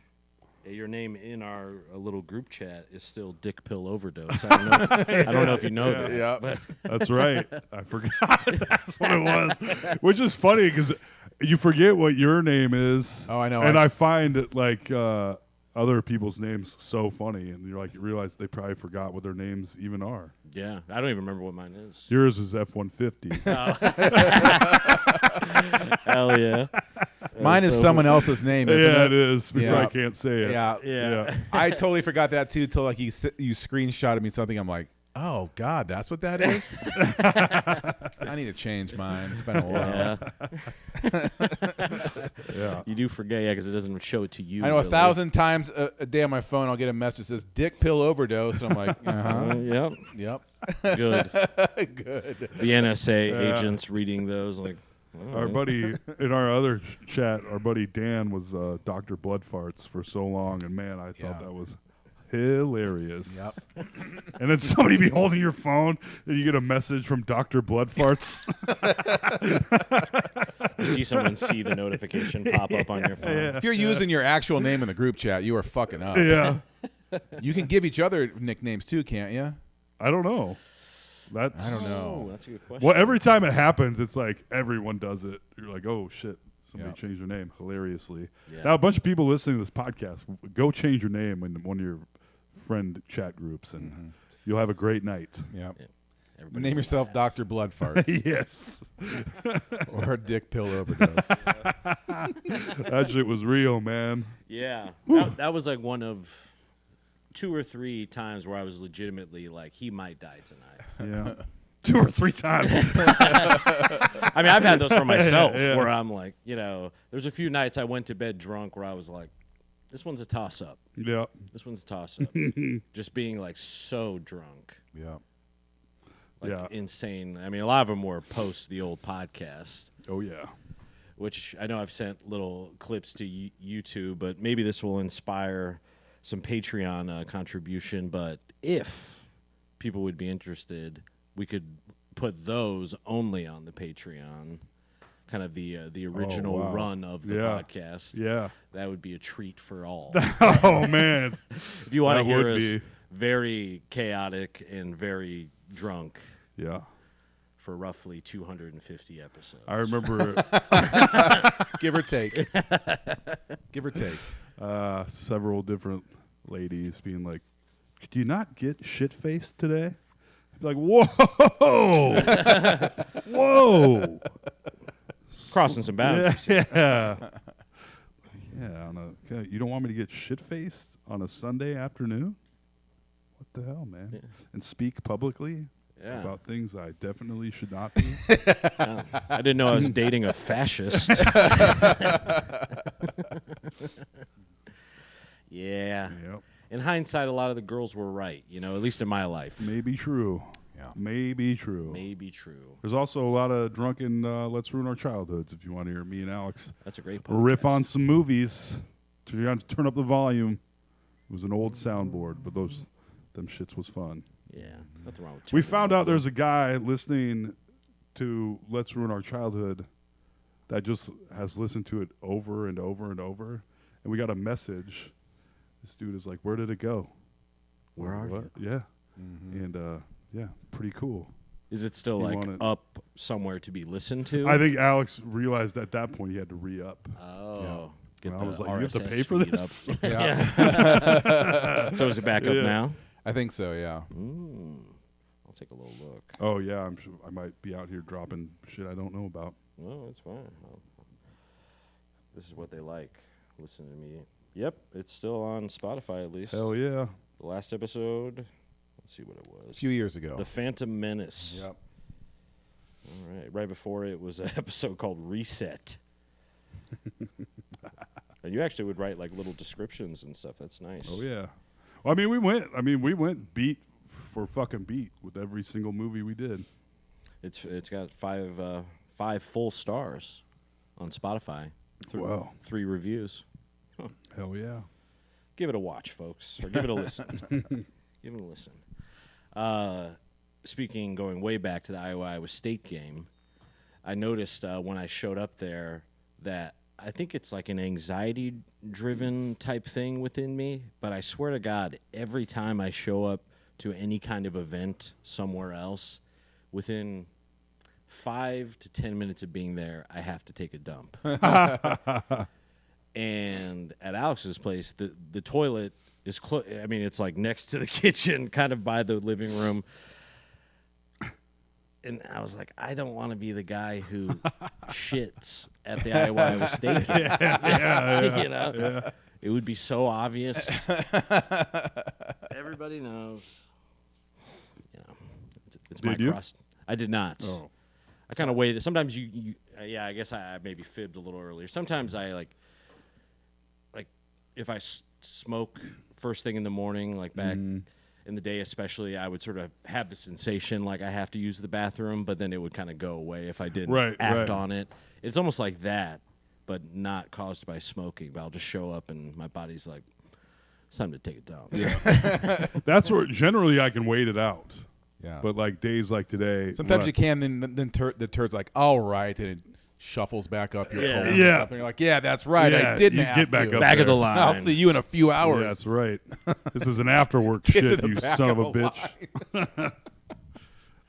Yeah, your name in our little group chat is still Dick Pill Overdose. I don't know if you know that. Yeah. But That's right. I forgot. That's what it was. Which is funny because you forget what your name is. Oh, I know. And I find it like other people's names so funny, and you're like, you realize they probably forgot what their names even are. yeah, I don't even remember what mine is. Yours is F-150. Hell yeah. Mine is someone else's name, isn't Yeah, it? it is. We Yeah. probably can't say it. Yeah. Yeah. I totally forgot that too till like you screenshotted me something. I'm like, oh God, that's what that is. I need to change mine. It's been a while. Yeah. Yeah. You do forget, yeah, because it doesn't show it to you. I know really. 1,000 times a day on my phone I'll get a message that says "dick pill overdose," and I'm like, Yep. yep, Good. good. The NSA Yeah. agents reading those, like, Our buddy in our other chat, our buddy Dan was Dr. Blood Farts for so long, and man, I thought that was hilarious. Yep. And then somebody be holding your phone, and you get a message from Dr. Blood Farts. you see someone see the notification pop up on your phone. If you're using your actual name in the group chat, you are fucking up. Yeah, You can give each other nicknames too, can't you? I don't know. That's I don't Oh, know. that's a good question. Well, every time it happens, it's like everyone does it. You're like, oh shit, somebody Yeah. changed their name hilariously. Yeah. Now a bunch of people listening to this podcast, go change your name in one of your friend chat groups, and you'll have a great night. Yep. Everybody Name will yourself laugh. Dr. Blood Farts Yes, or Dick Pill Overdose. that shit was real, man. Yeah. That was like one of 2 or 3 times where I was legitimately like, he might die tonight. Yeah, 2 or 3 times. I mean, I've had those for myself Yeah. where I'm like, there's a few nights I went to bed drunk where I was like, this one's a toss up. Yeah, This one's a toss up. Just being like so drunk. Yep. Like Yeah. insane. I mean, a lot of them were post the old podcast, oh yeah. which I know I've sent little clips to YouTube, but maybe this will inspire some Patreon contribution. But if people would be interested, we could put those only on the Patreon, kind of the original wow. run of the Yeah. podcast. Yeah. That would be a treat for all. Oh man. If you want to That hear would us be. very chaotic and very drunk Yeah. for roughly 250 episodes. I remember Give or take. Give or take. several different ladies being like, "Could you not get shit faced today?" I'd be like, "Whoa, whoa." Crossing some boundaries. Yeah. Yeah. Okay, you don't want me to get shit faced on a Sunday afternoon? What the hell, man? Yeah. And speak publicly? Yeah. about things I definitely should not be. I didn't know I was dating a fascist. Yeah. Yep. In hindsight, a lot of the girls were right, at least in my life. Maybe true. Yeah. Maybe true. Maybe true. There's also a lot of drunken Let's Ruin Our Childhoods if you want to hear me and Alex That's a great podcast. riff on some movies. So you have to turn up the volume. It was an old soundboard, but them shits was fun. Yeah. Nothing wrong with We turning found up out there's a guy listening to Let's Ruin Our Childhood that just has listened to it over and over and over. And we got a message. This dude is like, where did it go? Where are what? you? Yeah. And, yeah, pretty cool. Is it still You like want it- up somewhere to be listened to? I think Alex realized at that point he had to re-up. Oh. Get And the I was like, you have to RSS pay for feed this? up. Yeah. So is it back up Yeah. now? I think so, yeah. I'll take a little look. Oh, yeah, I'm sure I might be out here dropping shit I don't know about. No, it's fine. This is what they like. Listen to me. Yep, it's still on Spotify at least. Hell yeah. The last episode, let's see what it A was. few years ago. The Phantom Menace. Yep. All right. Right before it was an episode called Reset. And you actually would write like little descriptions and stuff. That's nice. Oh, yeah. Well, we went beat for fucking beat with every single movie we did. It's got five full stars on Spotify. Wow. 3 reviews. Hell yeah. Give it a watch, folks, or give it a listen. Give it a listen. Speaking, going way back to the Iowa State game, I noticed when I showed up there that I think it's like an anxiety-driven type thing within me, but I swear to God, every time I show up to any kind of event somewhere else, within 5 to 10 minutes of being there, I have to take a dump. And at Alex's place, the toilet is it's like next to the kitchen, kind of by the living room. And I was like, I don't want to be the guy who shits at the Iowa State game. Yeah. It would be so obvious. Everybody knows. It's my Did you? crust. I did not. Oh. I kind of waited. Sometimes I guess I maybe fibbed a little earlier. Sometimes I like if I smoke first thing in the morning, like back in the day especially, I would sort of have the sensation like I have to use the bathroom, but then it would kind of go away if I didn't act on it. It's almost like that, but not caused by smoking. But I'll just show up and my body's like, it's time to take a dump. Yeah. That's where generally I can wait it out. Yeah. But like days like today. Sometimes you can, then the turd's like, all right, and it shuffles back up your colon. And Yeah. stuff, and you're like, yeah, that's right. Yeah, I didn't you have get back to. up Back of the there. line. I'll see you in a few Yeah, hours. that's right. This is an after work Get to shit, the you back son of a the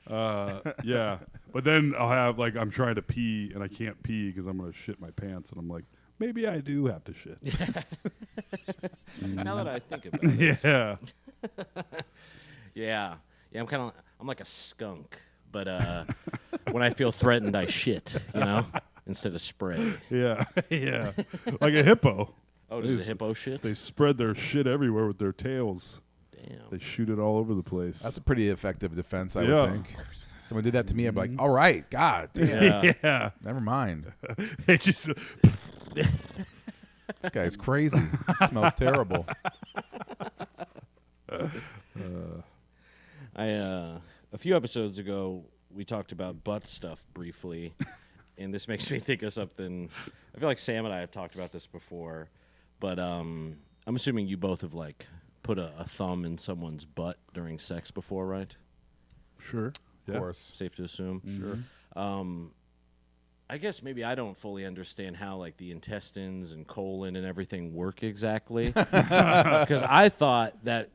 bitch. Yeah. But then I'll have like I'm trying to pee and I can't pee because I'm gonna shit my pants and I'm like, maybe I do have to shit. Now that I think about it. Yeah. Yeah. I'm like a skunk, but when I feel threatened, I shit, instead of spray. Yeah. Yeah. Like a hippo. Oh, does the hippo shit? They spread their shit everywhere with their tails. Damn. They shoot it all over the place. That's a pretty effective defense, I Yeah. would think. Someone did that to me, I'd be like, all right, God, damn. Yeah. yeah. Never mind. It just This guy's crazy. It smells terrible. A few episodes ago, we talked about butt stuff briefly, and this makes me think of something. I feel like Sam and I have talked about this before, but I'm assuming you both have like put a thumb in someone's butt during sex before, right? Sure. Of course. Safe to assume. Sure. I guess maybe I don't fully understand how like the intestines and colon and everything work exactly, because I thought that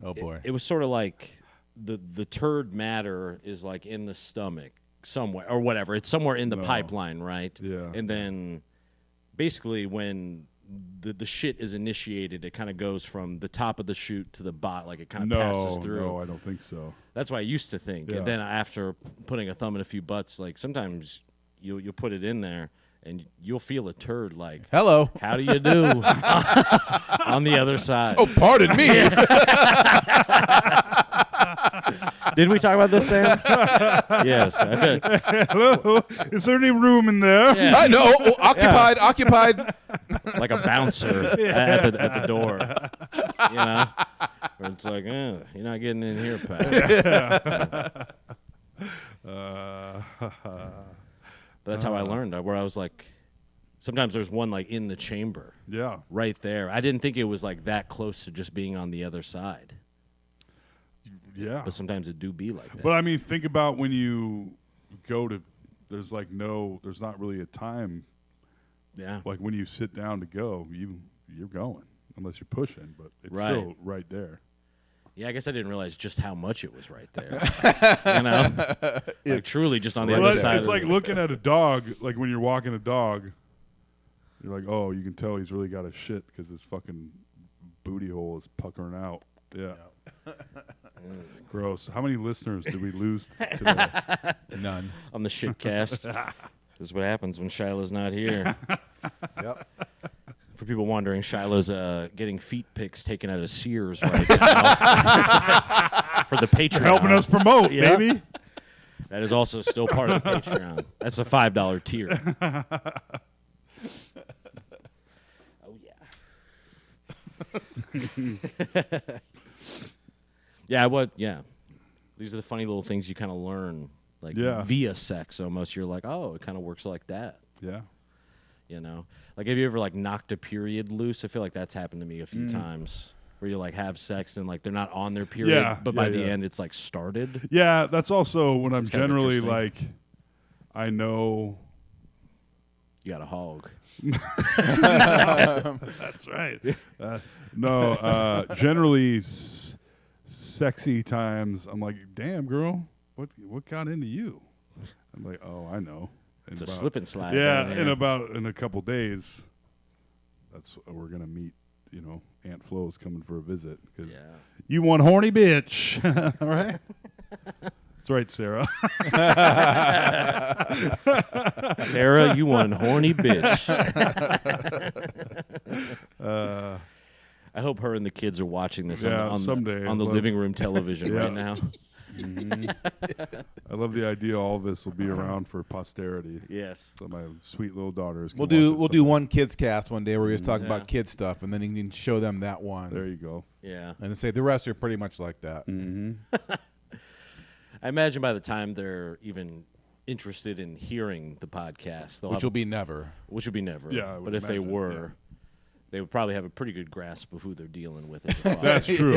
Oh, boy. it was sort of like the turd matter is like in the stomach somewhere or whatever. It's somewhere in the pipeline, right? Yeah. And then basically when the shit is initiated, it kind of goes from the top of the chute to the bottom, like it kind of passes through. No, I don't think so. That's what I used to think. Yeah. And then after putting a thumb in a few butts, like sometimes you'll put it in there and you'll feel a turd like, Hello. how do you do on the other side? Oh, pardon me. Did we talk about this, Sam? Yes. I bet. Hello, is there any room in there? Yeah. No, occupied. Like a bouncer at the door. You know? Where it's like, you're not getting in here, pal. But that's how I learned, where I was like, sometimes there's one like in the chamber. Yeah. Right there. I didn't think it was like that close to just being on the other side. Yeah. But sometimes it do be like that. But I mean, think about when you go to, there's not really a time. Yeah. Like when you sit down to go, you're going, unless you're pushing, but it's Right. still right there. Yeah, I guess I didn't realize just how much it was right there. You know? Like truly just on the Well, other side. it's like looking at a dog, like when you're walking a dog, you're like, oh, you can tell he's really got a shit because his fucking booty hole is puckering out. Yeah. Gross. How many listeners did we lose today? None. On the shitcast. This is what happens when Shiloh's not here. Yep. For people wondering, Shiloh's getting feet pics taken out of Sears right now for the Patreon. Helping us promote, Yeah. baby. That is also still part of the Patreon. That's a $5 tier. Oh, yeah. Yeah. These are the funny little things you kind of learn, like via sex almost. You're like, oh, it kind of works like that. Yeah. You know? Like, have you ever, like, knocked a period loose? I feel like that's happened to me a few times. Where you, like, have sex and, like, they're not on their period, but by the end it's, like, started. Yeah, that's also when I'm It's kind of generally interesting. like, I know. You got a hog. That's right. Generally sexy times, I'm like, damn, girl, what got into you? I'm like, oh, I know. It's a slip and slide. Yeah, down here. in a couple days, we're gonna meet. You know, Aunt Flo's coming for a visit because you one horny bitch. All right. That's right, Sarah. Sarah, you one horny bitch. I hope her and the kids are watching this someday. on the living room television right now. I love the idea all of this will be around for posterity. Yes. So my sweet little daughters can We'll watch do it one kids cast one day where we just talk Yeah. about kid stuff, and then you can show them that one. There you go. Yeah. And say the rest are pretty much like that. I imagine by the time they're even interested in hearing the podcast, Which will be never. Which will be never. Yeah, I would but if they imagine, were, they would probably have a pretty good grasp of who they're dealing with. As a father. That's true.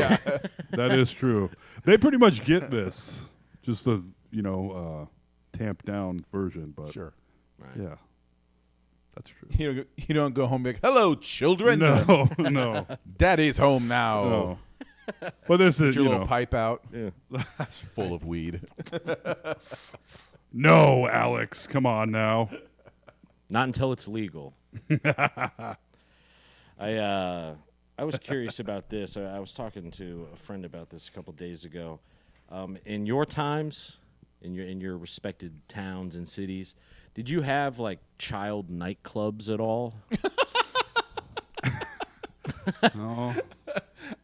That is true. They pretty much get this, just a tamped down version. But Sure. Right. yeah, that's true. You don't go home and be like, hello, children. No. Daddy's home now. No. But this is, Get your little pipe out. Yeah. Full of weed. No, Alex, come on now. Not until it's legal. I was curious about this. I was talking to a friend about this a couple days ago. In your times, in your respected towns and cities, did you have like child nightclubs at all? No.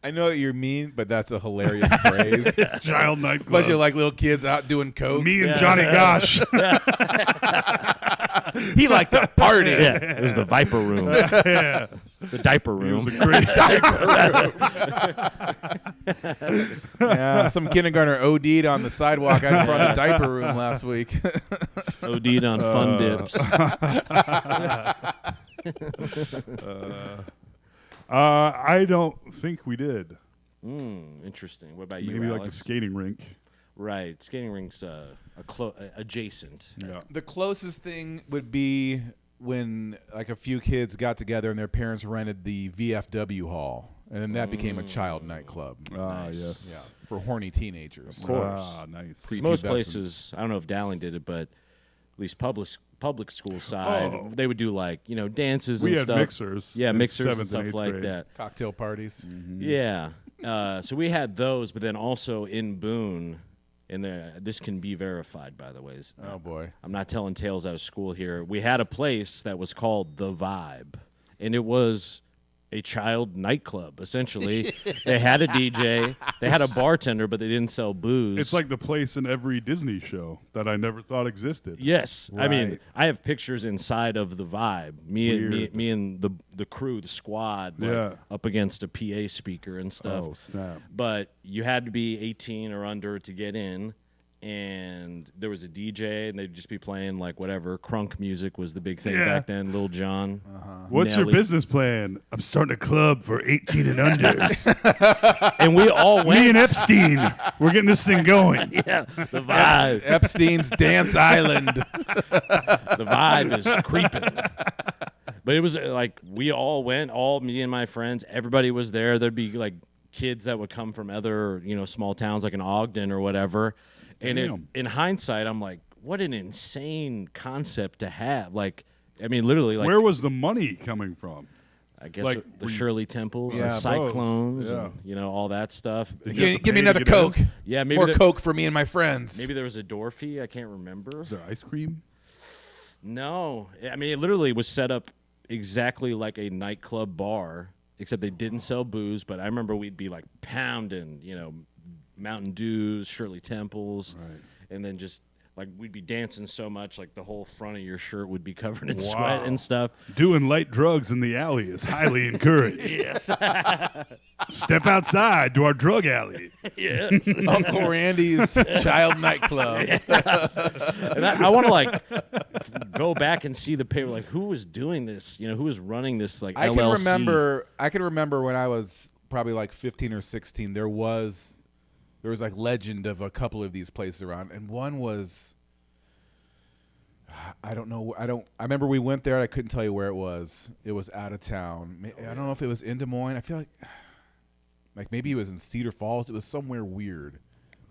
I know what you mean, but that's a hilarious phrase. Child nightclub. Bunch of like little kids out doing coke. Me and Johnny Gosh. He liked to party. Yeah, it was the Viper Room, Yeah. the diaper It was room. a great Yeah, some kindergartner OD'd on the sidewalk out in front of the diaper room last week. OD'd on fun dips. I don't think we did. Interesting. What about you, Maybe like a Alex? skating rink. Right, skating rinks adjacent. Yeah. The closest thing would be when like a few kids got together and their parents rented the VFW hall, and then that became a child nightclub. Ah, Nice. yes. Yeah, for horny teenagers. Of course. Ah, nice. Most Prepubescence. places, I don't know if Dowling did it, but at least public school side, Oh. they would do like dances We and had stuff. mixers. Yeah, in mixers and 7th stuff 8th like grade. that. Cocktail parties. Yeah. So we had those, but then also in Boone, and this can be verified, by the way. Oh boy. I'm not telling tales out of school here. We had a place that was called The Vibe, and it was a child nightclub, essentially. They had a DJ, they had a bartender, but they didn't sell booze. It's like the place in every Disney show that I never thought existed. Yes. I mean, Right. I have pictures inside of the Vibe. Me and the crew, the squad, like, Yeah. up against a PA speaker and stuff. Oh, snap. But you had to be 18 or under to get in. And there was a DJ, and they'd just be playing like whatever. Crunk music was the big thing Yeah. back then. Lil Jon. What's your Nelly. business plan? I'm starting a club for 18 and unders. And we all went. Me and Epstein, we're getting this thing going. Yeah, the vibe. Epstein's Dance Island. The vibe is creeping. But it was like we all went, me and my friends, everybody was there. There'd be like kids that would come from other, small towns like in Ogden or whatever. And in hindsight, I'm like, what an insane concept to have. Like, I mean, literally, like, Where was the money coming from? I guess like, the Shirley Temples, Yeah, the Cyclones, yeah. and, all that stuff. Did you have to Give pay me to another get in? Coke. Yeah, maybe More there, Coke for me and my friends. maybe there was a door fee. I can't remember. Is there ice cream? No, I mean, it literally was set up exactly like a nightclub bar, except they didn't sell booze. But I remember we'd be like pounding, Mountain Dews, Shirley Temples, and then just like we'd be dancing so much, like the whole front of your shirt would be covered in sweat and stuff. Doing light drugs in the alley is highly encouraged. Yes, Step outside to our drug alley. yes. Uncle Randy's Child Nightclub. And I want to like go back and see the paper, like who was doing this, who was running this, like I LLC. can remember when I was probably like 15 or 16. There was like legend of a couple of these places around, and one was I don't know. I remember we went there. I couldn't tell you where it was. It was out of town. I don't know if it was in Des Moines. I feel like maybe it was in Cedar Falls. It was somewhere weird,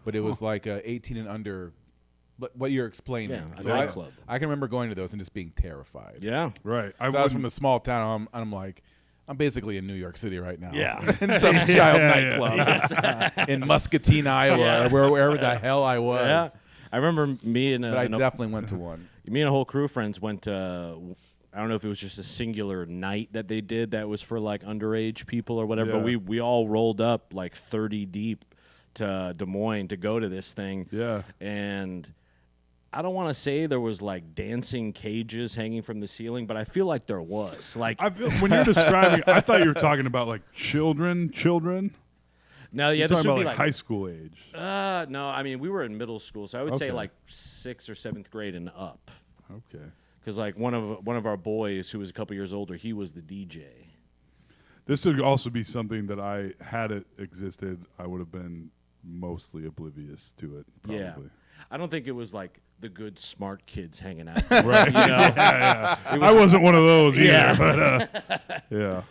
but it was like 18 and under. But what you're explaining, Yeah, a so nightclub. I can remember going to those and just being terrified. Yeah, Right. I was from a small town. I'm like, I'm basically in New York City right now. Yeah. in some child nightclub in Muscatine, Iowa, or wherever the hell I was. yeah. I remember me and But I definitely went to one. me and a whole crew of friends went to. I don't know if it was just a singular night that they did that was for like underage people or whatever. But Yeah. we all rolled up like 30 deep to Des Moines to go to this thing. Yeah. And I don't want to say there was like dancing cages hanging from the ceiling, but I feel like there was. Like, I feel, when you're describing, I thought you were talking about like children. now, yeah, You're this talking would about be like high school age. no, I mean we were in middle school, so I would say Okay. like 6th or 7th grade and up. Okay. Because like one of our boys who was a couple years older, he was the DJ. This would also be something that had it existed, I would have been mostly oblivious to it. Probably. Yeah, I don't think it was like the good smart kids hanging out. Right. You know? Yeah. It was- I wasn't one of those either. Yeah. But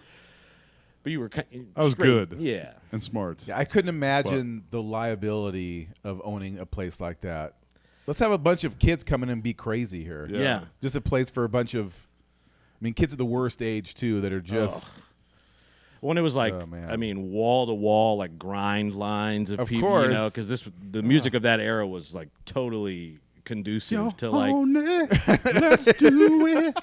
but you were. I was straight. good. Yeah. and smart. Yeah, I couldn't imagine the liability of owning a place like that. Let's have a bunch of kids come in and be crazy here. Yeah. Just a place for a bunch of, kids at the worst age too that are just. When it was like, Oh, man. I mean, wall to wall, like grind lines of Of people, course. because the music of that era was like totally conducive to like. Let's do it.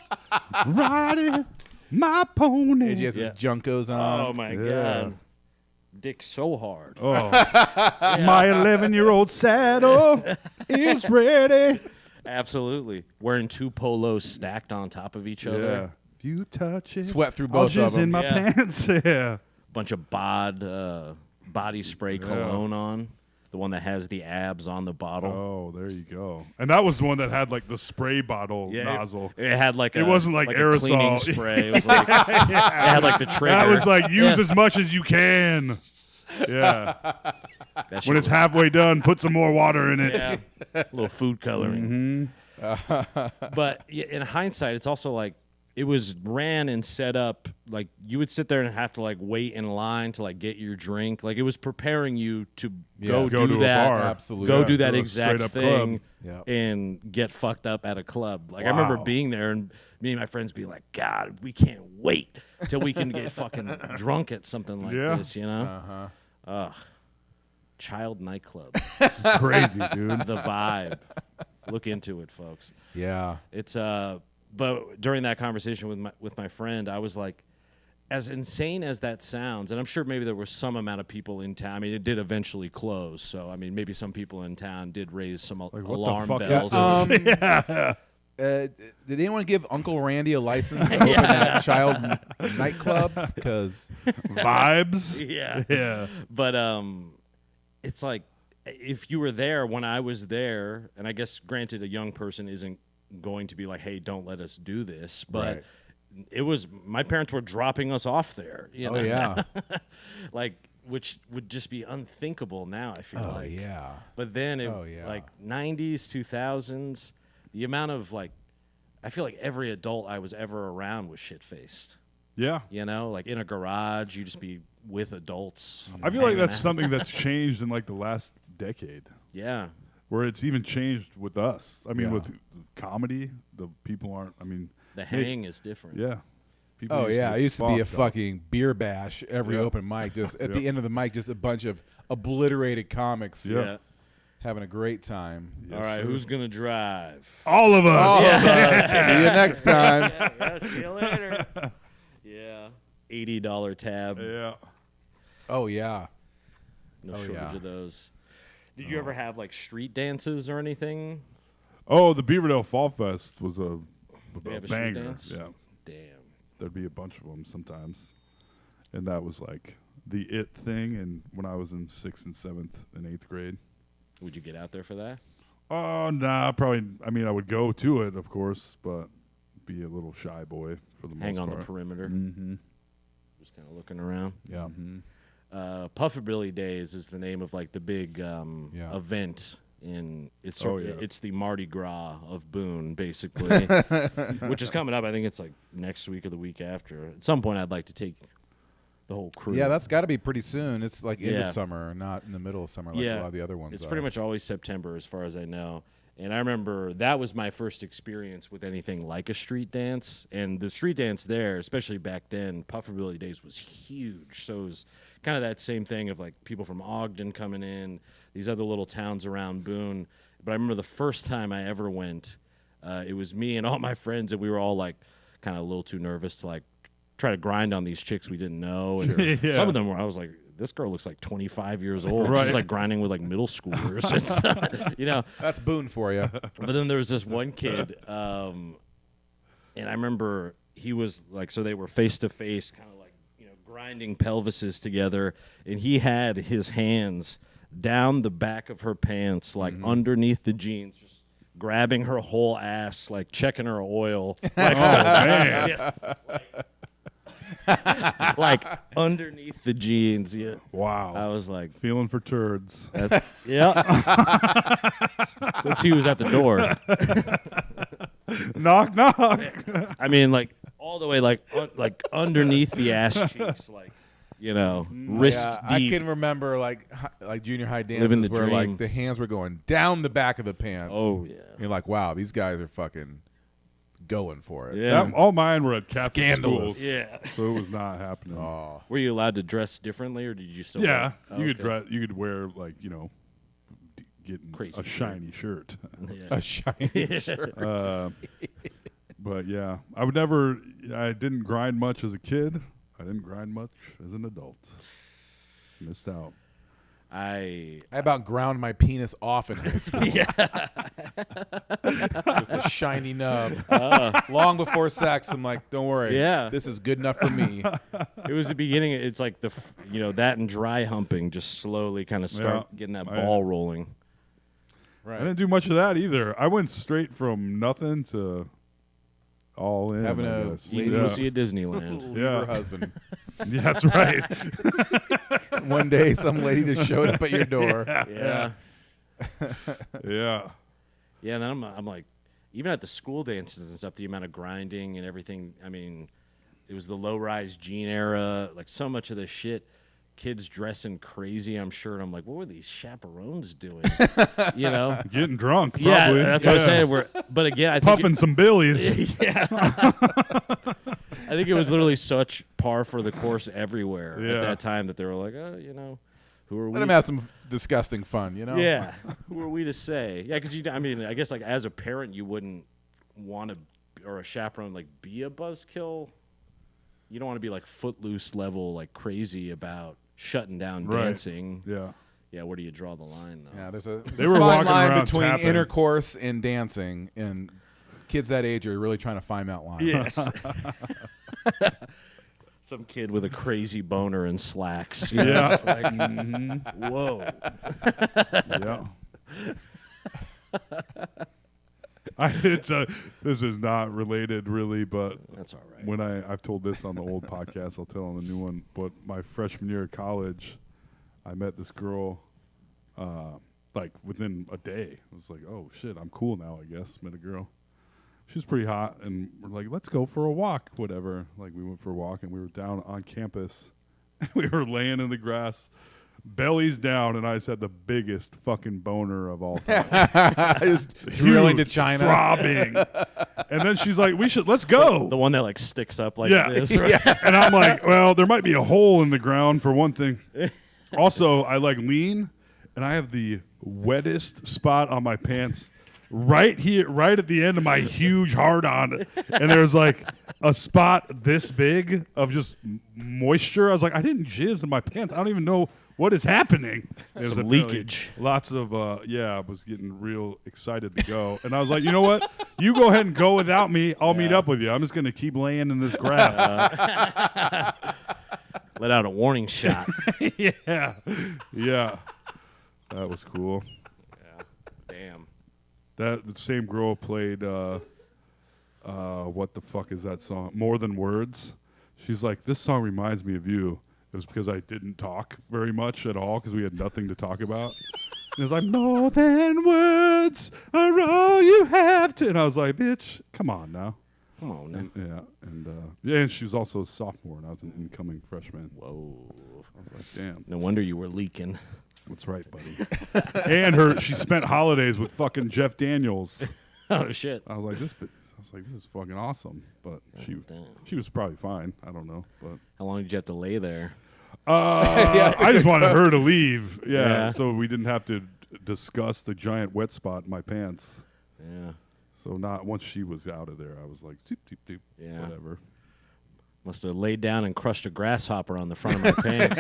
Riding my pony. AJ has his Yeah. Junkos on. Oh my Yeah. god, dick so hard. Oh, my 11-year-old saddle is ready. Absolutely, wearing two polos stacked on top of each other. Yeah. If you touch it, Sweat through I'll both of jizz in them. my Yeah. pants. Yeah. Bunch of body spray cologne on. The one that has the abs on the bottle. Oh, there you go. And that was the one that had like the spray bottle nozzle. It had like It wasn't like a aerosol. cleaning spray. It was like it had like the trigger. That was like use Yeah. as much as you can. Yeah. That shit When it's was- halfway done, put some more water in it. yeah, a little food coloring. Mm-hmm. But yeah, in hindsight, it's also like it was ran and set up like you would sit there and have to like wait in line to like get your drink. Like it was preparing you to go Yes. Go do to that. a bar. Absolutely. Go Yeah, do that go to a exact straight-up thing club. and get fucked up at a club. Like I remember Wow. being there and me and my friends being like, God, we can't wait till we can get fucking drunk at something like Yeah. this, you know? Ugh. Child nightclub. Crazy, dude. The vibe. Look into it, folks. Yeah. It's but during that conversation with my friend, I was like, as insane as that sounds, and I'm sure maybe there was some amount of people in town. I mean, it did eventually close, so I mean, maybe some people in town did raise some alarm what the fuck bells. is this? Did anyone give Uncle Randy a license to open that child nightclub? Because Vibes. Yeah. Yeah. But it's like if you were there when I was there, and I guess granted a young person isn't going to be like, hey, don't let us do this, but Right. it was my parents were dropping us off there. You know? Oh, yeah. Like which would just be unthinkable now, I feel Oh, like. yeah. But then it, Oh, yeah. like 90s, 2000s, the amount of like I feel like every adult I was ever around was shit-faced. Yeah. You know, like in a garage, you just be with adults. I feel like hanging that's out. something that's changed in like the last decade, Yeah. where it's even changed with us. I mean, Yeah. with comedy, the people aren't. I mean, The hang is different. yeah. People Oh, yeah. get It used to be a fucked up. fucking beer bash every Yeah. open mic. Just at the Yeah. end of the mic, just a bunch of obliterated comics Yeah. having a great time. All right, sir. who's gonna drive? All of us. All of us. See you next time. Yeah, see you later. Yeah. $80 tab. Yeah. Oh, yeah. No Oh, shortage yeah. of those. Did you ever have like street dances or anything? Oh, the Beaverdale Fall Fest was a They have a banger. street dance? Yeah. Damn. There'd be a bunch of them sometimes, and that was like the it thing. And when I was in 6th and 7th and 8th grade. Would you get out there for that? Oh, nah, probably. I mean, I would go to it, of course, but be a little shy boy for the most Hang on part. the perimeter. Mm-hmm. Just kind of looking around. Yeah. Puffabilly Days is the name of like the big Yeah. event in it's Oh, sort yeah. it's the Mardi Gras of Boone, basically, which is coming up. I think it's like next week or the week after. At some point, I'd like to take the whole crew. Yeah, that's got to be pretty soon. It's like end Yeah. of summer, not in the middle of summer like a lot of the other ones. It's are. pretty much always September, as far as I know. And I remember that was my first experience with anything like a street dance. And the street dance there, especially back then, Puffabilly Days was huge. So it was kind of that same thing of like people from Ogden coming in, these other little towns around Boone. But I remember the first time I ever went, it was me and all my friends, and we were all like kind of a little too nervous to like try to grind on these chicks we didn't know. And Yeah. some of them were, I was like, this girl looks like 25 years old. Right. She's like grinding with like middle schoolers. It's, you know. That's Boone for you. But then there was this one kid, and I remember he was like, so they were face to face, kind of like, you know, grinding pelvises together, and he had his hands down the back of her pants, like underneath the jeans, just grabbing her whole ass, like checking her oil, like, Oh man! yeah, like underneath the jeans. Yeah, Wow. I was like, Feeling for turds. yeah. Let's see who's at the door. Knock knock. I mean, like all the way, like underneath the ass cheeks, like you know, wrist Yeah, I deep. can remember like junior high dances Living the where dream. like the hands were going down the back of the pants. Oh yeah, You're like, wow, these guys are fucking going for it. yeah, All mine were at Catholic Scandalous. schools, yeah. so it was not happening. Oh, Were you allowed to dress differently, or did you still? Yeah, wear- you could okay. dress. You could wear like getting Crazy a shiny shirt. Yeah. a shiny shirt. But yeah, I would never. I didn't grind much as a kid. I didn't grind much as an adult. Missed out. I I about ground my penis off in high school. yeah. With a shiny nub. Long before sex, I'm like, don't worry. Yeah. This is good enough for me. It was the beginning. It's like that and dry humping, just slowly kind of start Yeah. getting that I- ball rolling. I Right. didn't do much of that either. I went straight from nothing to all in. Having I a guess. You can yeah. go see at Disneyland. Leave Yeah. her husband. Yeah, that's right. One day, some lady just showed up at your door. Yeah. Yeah. Yeah, and then I'm like, even at the school dances and stuff, the amount of grinding and everything. I mean, it was the low-rise jean era. Like so much of this shit, kids dressing crazy. I'm sure, and I'm like, what were these chaperones doing? You know? Getting drunk, Yeah, probably. that's what I'm saying. But again, I think Puffing some billies. yeah. I think it was literally such par for the course everywhere at Yeah. that time that they were like, oh, you know, who are we? Let him have some disgusting fun, you know? Yeah, who are we to say? Yeah, because I mean, I guess like as a parent, you wouldn't want to, or a chaperone, like be a buzzkill. you don't want to be like Footloose level, like crazy about shutting down Right. dancing. Yeah. Yeah, where do you draw the line though? Yeah, there's a They were fine walking line around between tapping. intercourse and dancing, and kids that age are really trying to find that line. Yes. Some kid with a crazy boner and slacks. You know, Yeah. just like, whoa. Yeah. I did. This is not related, really, but That's all right. when I've told this on the old podcast, I'll tell on the new one. But my freshman year of college, I met this girl. Like within a day, I was like, "Oh shit, I'm cool now." I guess met a girl. She was pretty hot, and we're like, "Let's go for a walk, whatever." Like we went for a walk, and we were down on campus. We were laying in the grass, bellies down, and I just had the biggest fucking boner of all time. Just drilling to Huge, China. throbbing. And then she's like, let's go. The one that like sticks up like Yeah. this. Right? And I'm like, well, there might be a hole in the ground for one thing. Also, I like lean, and I have the wettest spot on my pants right here, right at the end of my huge hard-on. And there's like a spot this big of just moisture. I was like, I didn't jizz in my pants. I don't even know what is happening. There's Some apparently leakage. Lots of, I was getting real excited to go. And I was like, you know what? You go ahead and go without me. I'll meet up with you. I'm just going to keep laying in this grass. Let out a warning shot. Yeah. Yeah. That was cool. Damn. The same girl played what the fuck is that song? More Than Words. She's like, this song reminds me of you. It was because I didn't talk very much at all because we had nothing to talk about. And it was like, more than words are all you have to. And I was like, bitch, come on now. Come on now. And she was also a sophomore, and I was an incoming freshman. Whoa. I was like, damn, No wonder you were leaking. that's right, buddy. And she spent holidays with fucking Jeff Daniels. Oh shit. I was like, this is fucking awesome. But Damn. she was probably fine. I don't know, but How long did you have to lay there? I just wanted her to leave. Yeah, Yeah. so we didn't have to discuss the giant wet spot in my pants. Yeah. So not once she was out of there, I was like, doop, doop, doop, Yeah. whatever. Must have laid down and crushed a grasshopper on the front of my pants.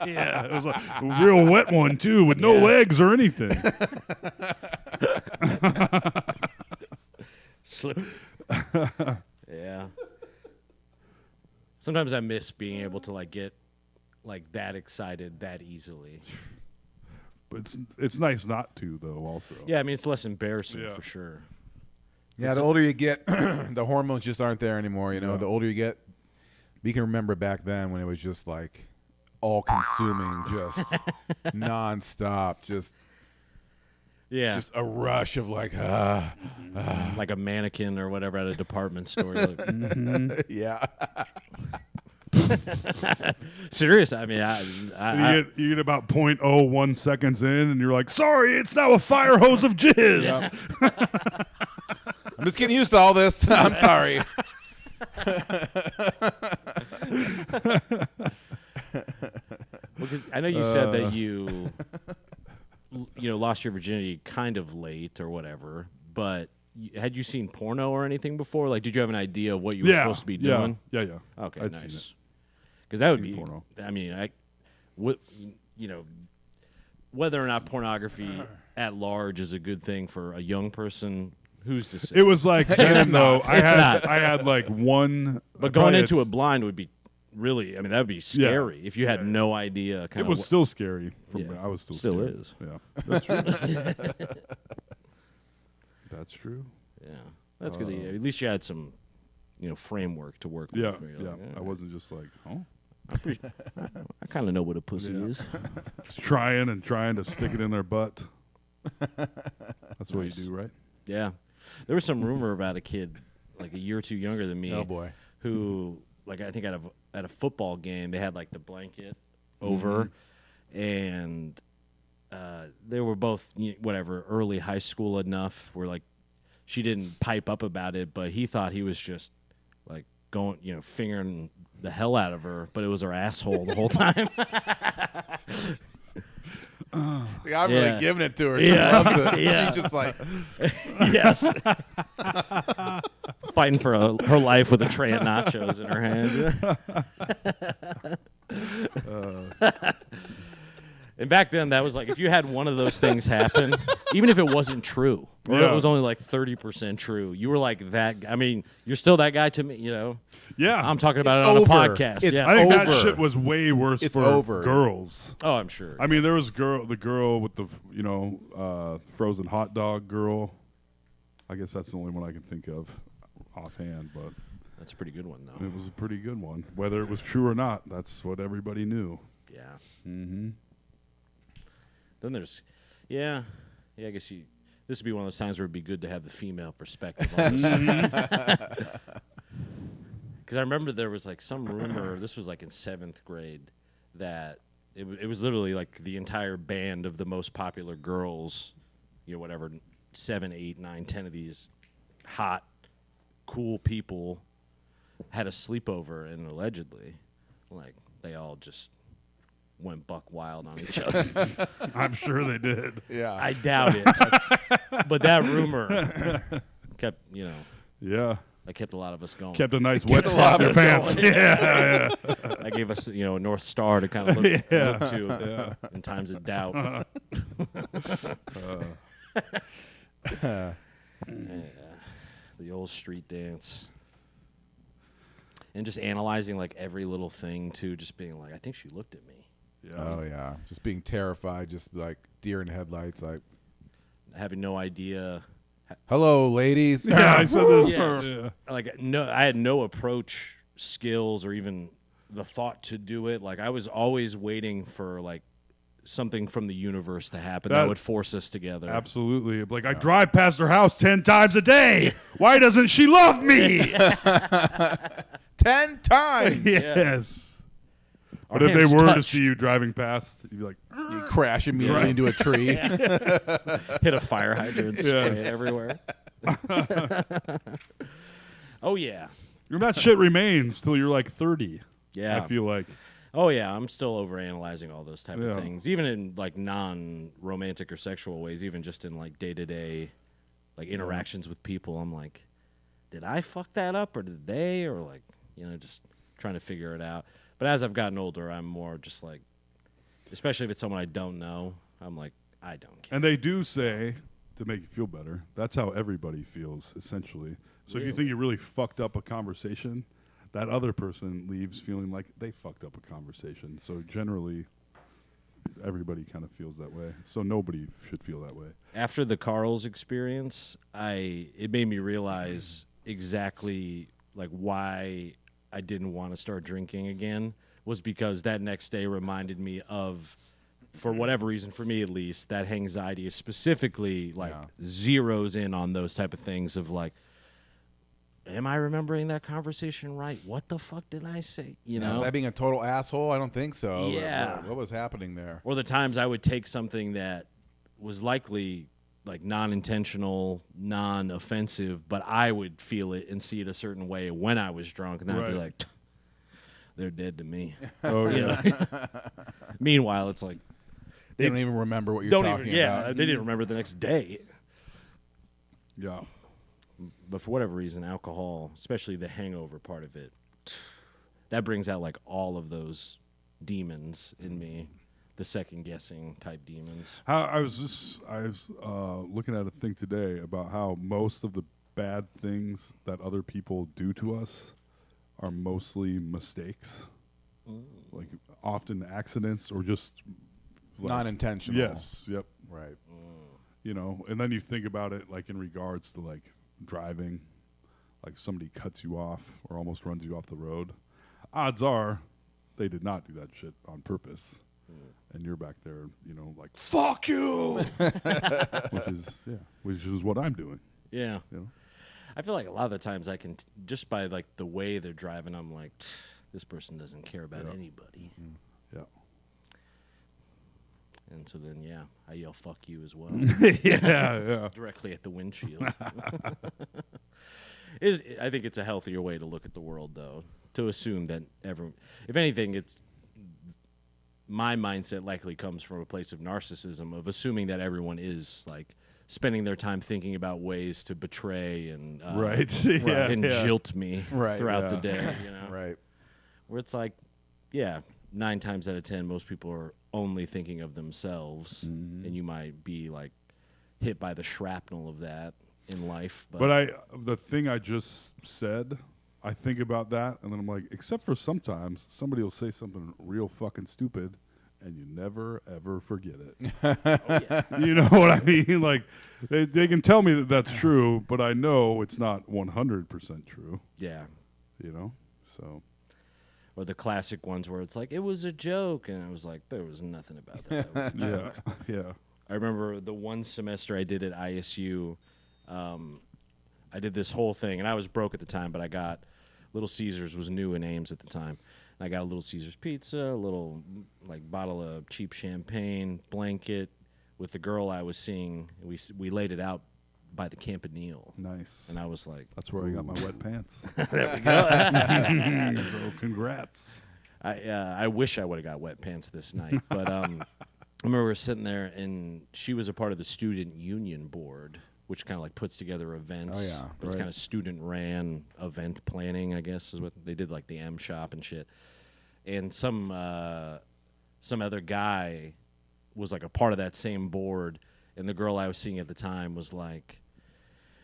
Yeah, it was a real wet one too, with no Yeah. legs or anything. Slip. Yeah. Sometimes I miss being able to like get like that excited that easily. But it's nice not to though. Also, Yeah, I mean it's less embarrassing Yeah. for sure. Yeah, the older you get, the hormones just aren't there anymore. You know, Yeah. the older you get, we can remember back then when it was just like all-consuming, just nonstop, just Yeah. a rush of like, Like a mannequin or whatever at a department store. You're like, yeah. serious? I mean, and you get about 0.01 seconds in, and you're like, sorry, it's now a fire hose of jizz. I'm just getting used to all this. I'm sorry. because I know you said that you lost your virginity kind of late or whatever, but had you seen porno or anything before? Like, did you have an idea of what you were supposed to be doing? Yeah. Okay, I'd seen nice. Because that would Seen be. porno. I mean, whether or not pornography at large is a good thing for a young person, who's to say? It was like 10 though. not. It's not. I had like one. But going into it blind would be really. I mean, that would be scary if you had Yeah. no idea. It Kind was of. still scary. Yeah. I was still Still scared. is. Yeah, that's true. That's true. Yeah, that's good. At least you had some, framework to work Yeah, with. where you're yeah. like, I wasn't just like, oh, I kind of know what a pussy Yeah. is. just trying to stick it in their butt. That's what Nice. you do, right? Yeah, there was some rumor about a kid like a year or two younger than me. Oh, boy. Who like I think at a football game they had like the blanket over, and they were both early high school enough where like she didn't pipe up about it, but he thought he was just like going fingering the hell out of her, but it was her asshole the whole time. Like, I'm Yeah. really giving it to her. Yeah. She loves it. Yeah. She's just like, Yes. fighting for her life with a tray of nachos in her hand. And back then, that was like, if you had one of those things happen, even if it wasn't true, or it was only like 30% true, you were like that. I mean, you're still that guy to me, you know? Yeah. I'm talking about it on over. a podcast. It's yeah. I think over. that shit was way worse It's for over. girls. Oh, I'm sure. I mean, there was the girl with the, frozen hot dog girl. I guess that's the only one I can think of offhand, but That's a pretty good one, though. it was a pretty good one. Whether it was true or not, that's what everybody knew. Yeah. Mm-hmm. Then there's, I guess this would be one of those times where it'd be good to have the female perspective on this. Because I remember there was like some rumor, this was like in 7th grade, that it was literally like the entire band of the most popular girls, whatever, 7, 8, 9, 10 of these hot, cool people had a sleepover, and allegedly, like, they all just went buck wild on each other. I'm sure they did. Yeah. I doubt it. But that rumor kept, Yeah. that kept a lot of us going. Kept a nice wet a spot lot in of their us pants. Yeah. That gave us, a North Star to kind of look to in times of doubt. Yeah, the old street dance. And just analyzing, like, every little thing, too, just being like, I think she looked at me. Oh, yeah. Just being terrified, just like deer in headlights, like, Having no idea. hello, ladies. Yeah, I said this. Yes. Yeah. Like, I had no approach skills or even the thought to do it. Like, I was always waiting for, like, something from the universe to happen that would force us together. Absolutely. Like, I drive past her house 10 times a day. Why doesn't she love me? 10 times. Yes. Our But if they hands were to touched. see you driving past, you'd be like, You crash immediately into a tree. Hit a fire hydrant, spray it everywhere. Oh, yeah. that shit remains till you're like 30. Yeah. I feel like. Oh, yeah. I'm still overanalyzing all those type Yeah. of things, even in, like, non-romantic or sexual ways, even just in, like, day-to-day, like, interactions with people. I'm like, did I fuck that up or did they? Or, like, just trying to figure it out. But as I've gotten older, I'm more just like, especially if it's someone I don't know, I'm like, I don't care. And they do say, to make you feel better, that's how everybody feels, essentially. So if you think you really fucked up a conversation, that other person leaves feeling like they fucked up a conversation. So generally, everybody kind of feels that way. So nobody should feel that way. After the Carl's experience, it made me realize exactly like why I didn't want to start drinking again, was because that next day reminded me of, for whatever reason, for me at least, that anxiety is specifically like zeroes in on those type of things of like, am I remembering that conversation right? What the fuck did I say? Was I being a total asshole? I don't think so. Yeah. What was happening there? Or the times I would take something that was likely like non-intentional, non-offensive, but I would feel it and see it a certain way when I was drunk, and then I'd be like, they're dead to me. Oh, yeah. Meanwhile, it's like They don't even remember what you're talking about. they didn't remember the next day. Yeah. But for whatever reason, alcohol, especially the hangover part of it, that brings out like all of those demons in me, the second-guessing type demons. I was looking at a thing today about how most of the bad things that other people do to us are mostly mistakes, like often accidents or just like, Non-intentional. Yes. Yep. Right. And then you think about it like in regards to like driving, like somebody cuts you off or almost runs you off the road. Odds are they did not do that shit on purpose. And you're back there, like, fuck you, which is what I'm doing. Yeah. I feel like a lot of the times I can, just by like the way they're driving, I'm like, this person doesn't care about anybody. Yeah. And so then, I yell fuck you as well. Yeah. Directly at the windshield. I think it's a healthier way to look at the world, though, to assume that if anything, my mindset likely comes from a place of narcissism, of assuming that everyone is like spending their time thinking about ways to betray and Yeah, jilt me throughout the Yeah. day. You know, Right. where it's like, yeah, 9 times out of 10, most people are only thinking of themselves, and you might be like hit by the shrapnel of that in life. But the thing I just said, I think about that, and then I'm like, except for sometimes somebody will say something real fucking stupid, and you never ever forget it. You know what I mean? Like, they can tell me that that's true, but I know it's not 100% true. yeah. You know, so. Or the classic ones where it's like, it was a joke. And I was like, there was nothing about that. That was a joke. Yeah. I remember the one semester I did at ISU, I did this whole thing. And I was broke at the time, but I got Little Caesars was new in Ames at the time. And I got a Little Caesars pizza, a little like bottle of cheap champagne, blanket with the girl I was seeing. We laid it out by the Campanile. Nice. And I was like, That's where I got my wet pants. there we go. So congrats. I wish I would have got wet pants this night, but I remember we were sitting there, and she was a part of the student union board, which kind of like puts together events. Oh, yeah, but it's right. kind of student ran event planning, I guess, is what they did, like the M Shop and shit. And some other guy was like a part of that same board, and the girl I was seeing at the time was like,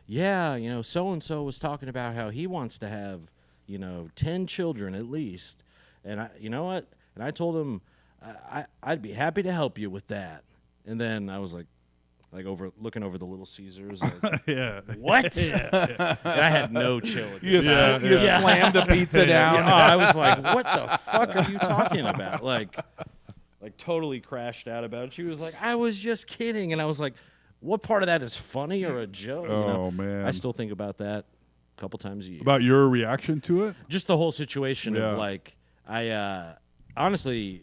yeah, you know, so-and-so was talking about how he wants to have, 10 children at least. And you know what? And I told him I'd be happy to help you with that. And then I was like looking over the Little Caesars. Like, Yeah. what? And I had no chill. At You this just, point. you just slammed the pizza down. Yeah, I was like, what the fuck are you talking about? Like totally crashed out about it. She was like, I was just kidding. And I was like, what part of that is funny or a joke? Oh, man. I still think about that a couple times a year. About your reaction to it? Just the whole situation Yeah. of like, I honestly,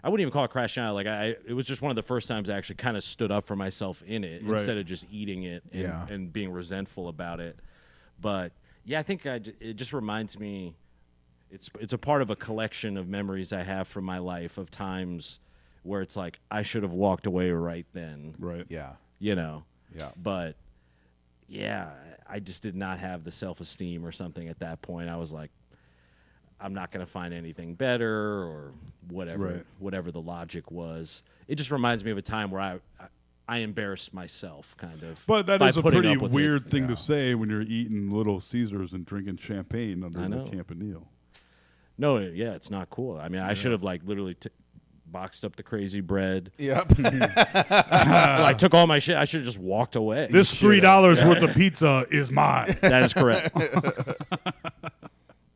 I wouldn't even call it crashing out. Like it was just one of the first times I actually kind of stood up for myself in it instead of just eating it and being resentful about it. But yeah, I think it just reminds me. It's a part of a collection of memories I have from my life of times where it's like I should have walked away right then. Right. Yeah. Yeah. But yeah, I just did not have the self-esteem or something at that point. I was like, I'm not going to find anything better or whatever the logic was. It just reminds me of a time where I embarrassed myself, kind of. But that by is a putting pretty up with weird it. thing to say when you're eating Little Caesars and drinking champagne under I the know. Campanile. No, yeah, it's not cool. I mean, I should have like literally boxed up the crazy bread. Yep. I took all my shit. I should have just walked away. This $3 worth of pizza is mine. That is correct.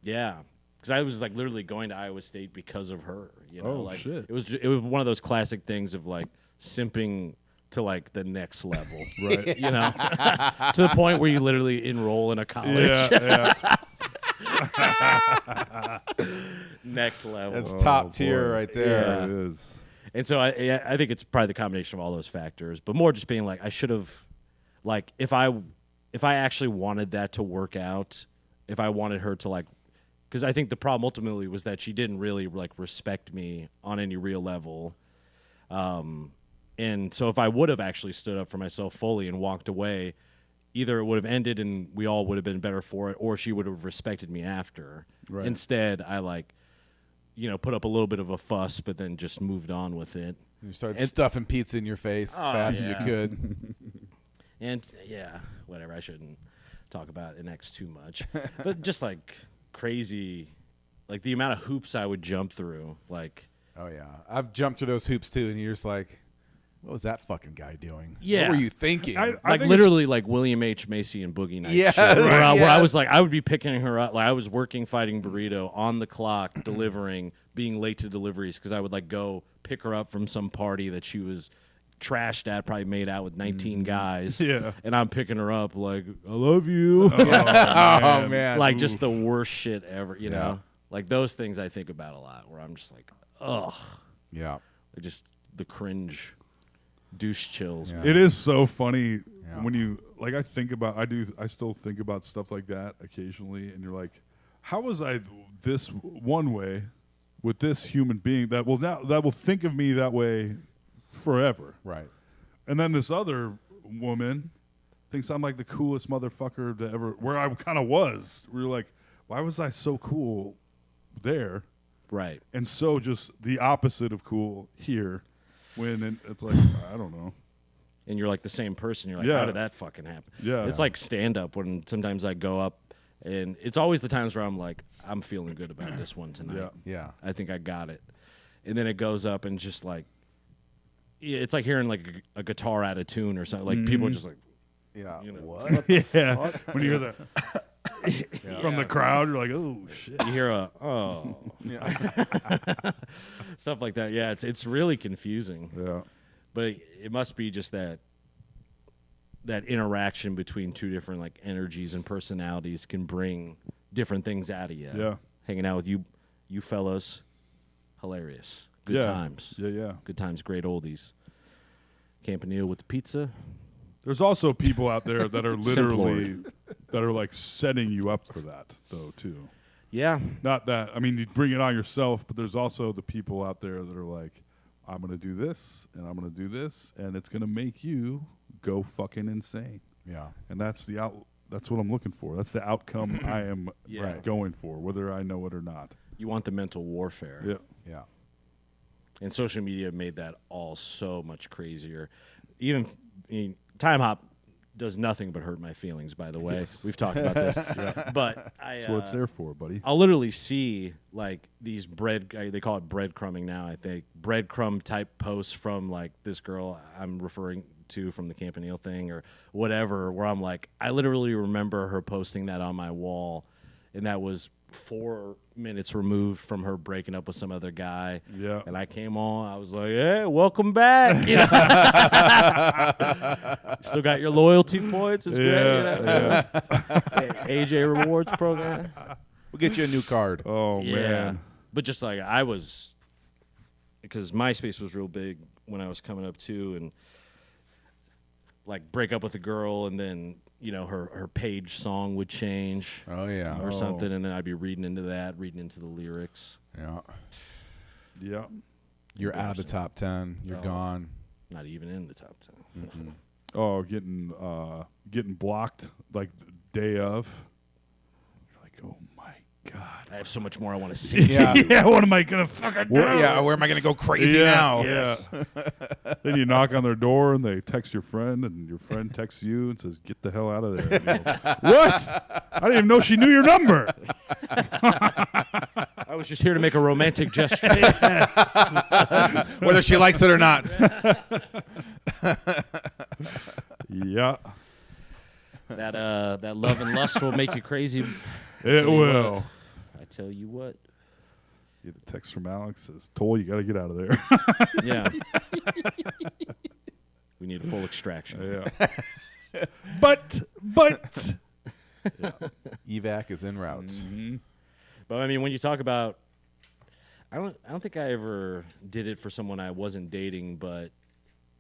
Yeah, because I was like literally going to Iowa State because of her. Oh, like shit. it was one of those classic things of like simping to like the next level, Right. to the point where you literally enroll in a college. Yeah. Next level. That's top tier boy. right there. Yeah. It is. And so I think it's probably the combination of all those factors, but more just being like I should have, like if I actually wanted that to work out, if I wanted her to like, because I think the problem ultimately was that she didn't really like respect me on any real level, and so if I would have actually stood up for myself fully and walked away, either it would have ended and we all would have been better for it, or she would have respected me after. Right. Instead, I put up a little bit of a fuss, but then just moved on with it. You started stuffing pizza in your face as fast as you could. And yeah, whatever. I shouldn't talk about NX too much, but just like crazy, like the amount of hoops I would jump through. Like, Oh, yeah. I've jumped through those hoops, too, and you're just like, what was that fucking guy doing? Yeah. What were you thinking? I like think literally like William H. Macy and Boogie Nights. Yeah, shit, where, right, where I yes. was like, I would be picking her up. Like I was working, fighting burrito on the clock, delivering, being late to deliveries because I would like go pick her up from some party that she was trashed at, probably made out with 19 guys. Yeah. And I'm picking her up like, I love you. Oh, man. Like just the worst shit ever, you know? Like those things I think about a lot where I'm just like, ugh. Yeah. Like just the cringe douche chills. Yeah. It is so funny Yeah. when you like. I still think about stuff like that occasionally, and you're like, how was I this one way with this human being that will think of me that way forever? Right. And then this other woman thinks I'm like the coolest motherfucker to ever. Where I kind of was. We were like, why was I so cool there? Right. And so just the opposite of cool here. When it's like, I don't know. And you're like the same person. You're like, Yeah. how did that fucking happen? Yeah. It's like stand up when sometimes I go up, and it's always the times where I'm like, I'm feeling good about this one tonight. Yeah. Yeah. I think I got it. And then it goes up and just like, it's like hearing like a guitar out of tune or something. Like people are just like, Yeah. you know. What? Yeah. When you hear that from the crowd, you're like, oh shit. You hear a stuff like that. Yeah, it's really confusing. Yeah. But it must be just that interaction between two different like energies and personalities can bring different things out of you. Yeah. Hanging out with you fellas, hilarious. Good times. Yeah, yeah. Good times, great oldies. Campanile with the pizza. There's also people out there that are literally Simplord. that are like setting you up for that though too. Yeah. Not that I mean you bring it on yourself, but there's also the people out there that are like, I'm gonna do this and I'm gonna do this and it's gonna make you go fucking insane. Yeah. And that's that's what I'm looking for. That's the outcome I am Yeah. going for, whether I know it or not. You want the mental warfare. Yeah. Yeah. And social media made that all so much crazier. Even Time Hop does nothing but hurt my feelings, by the way. Yes. We've talked about this. But That's what it's there for, buddy. I'll literally see like these they call it breadcrumbing now, I think. Breadcrumb type posts from like this girl I'm referring to from the Campanile thing or whatever, where I'm like, I literally remember her posting that on my wall, and that was 4 minutes removed from her breaking up with some other guy. Yeah. And I came on, I was like, hey, welcome back. You know? Still got your loyalty points. It's great. You know? AJ Rewards program. We'll get you a new card. Oh Yeah. man. But just like because MySpace was real big when I was coming up too, and like break up with a girl and then, you know, her page song would change Oh yeah. or something, and then I'd be reading into the lyrics. Yeah. Yeah. You're out of the top 10. You're Oh. gone. Not even in the top 10. Oh, getting blocked like the day of. You're like, oh my god. I have so much more I want to see. Yeah. Yeah, what am I gonna fucking do? Where am I gonna go crazy now? Yeah. Then you knock on their door and they text your friend, and your friend texts you and says, "Get the hell out of there." And you go, what? I didn't even know she knew your number. I was just here to make a romantic gesture. Whether she likes it or not. Yeah, that love and lust will make you crazy. it you will. I tell you what. Get a text from Alex says, "Toll, you got to get out of there." Yeah. We need a full extraction. Yeah. But. Evac is en route. Mm-hmm. But I mean, when you talk about, I don't think I ever did it for someone I wasn't dating, but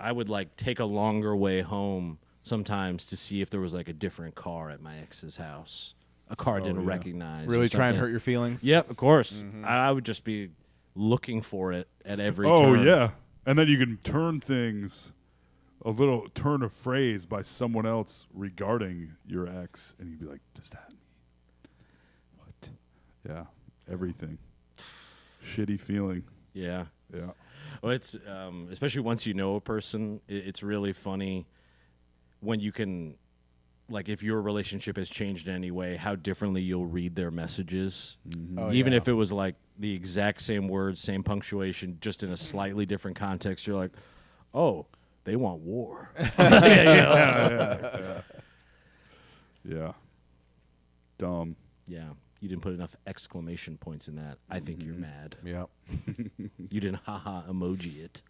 I would like take a longer way home sometimes to see if there was like a different car at my ex's house, a car I didn't yeah. recognize. or Really try and something. hurt your feelings? Yep, of course. I would just be looking for it at every Oh turn. yeah, and then you can turn things, turn a phrase by someone else regarding your ex, and you'd be like, "Does that mean what?" Yeah, everything. Shitty feeling. Yeah. Yeah. Well, it's especially once you know a person, it's really funny when you can, like, if your relationship has changed in any way, how differently you'll read their messages. Oh, Even yeah. if it was like the exact same words, same punctuation, just in a slightly different context, you're like, oh, they want war. Yeah. Dumb. Yeah. You didn't put enough exclamation points in that. I think you're mad. Yep. You didn't haha emoji it.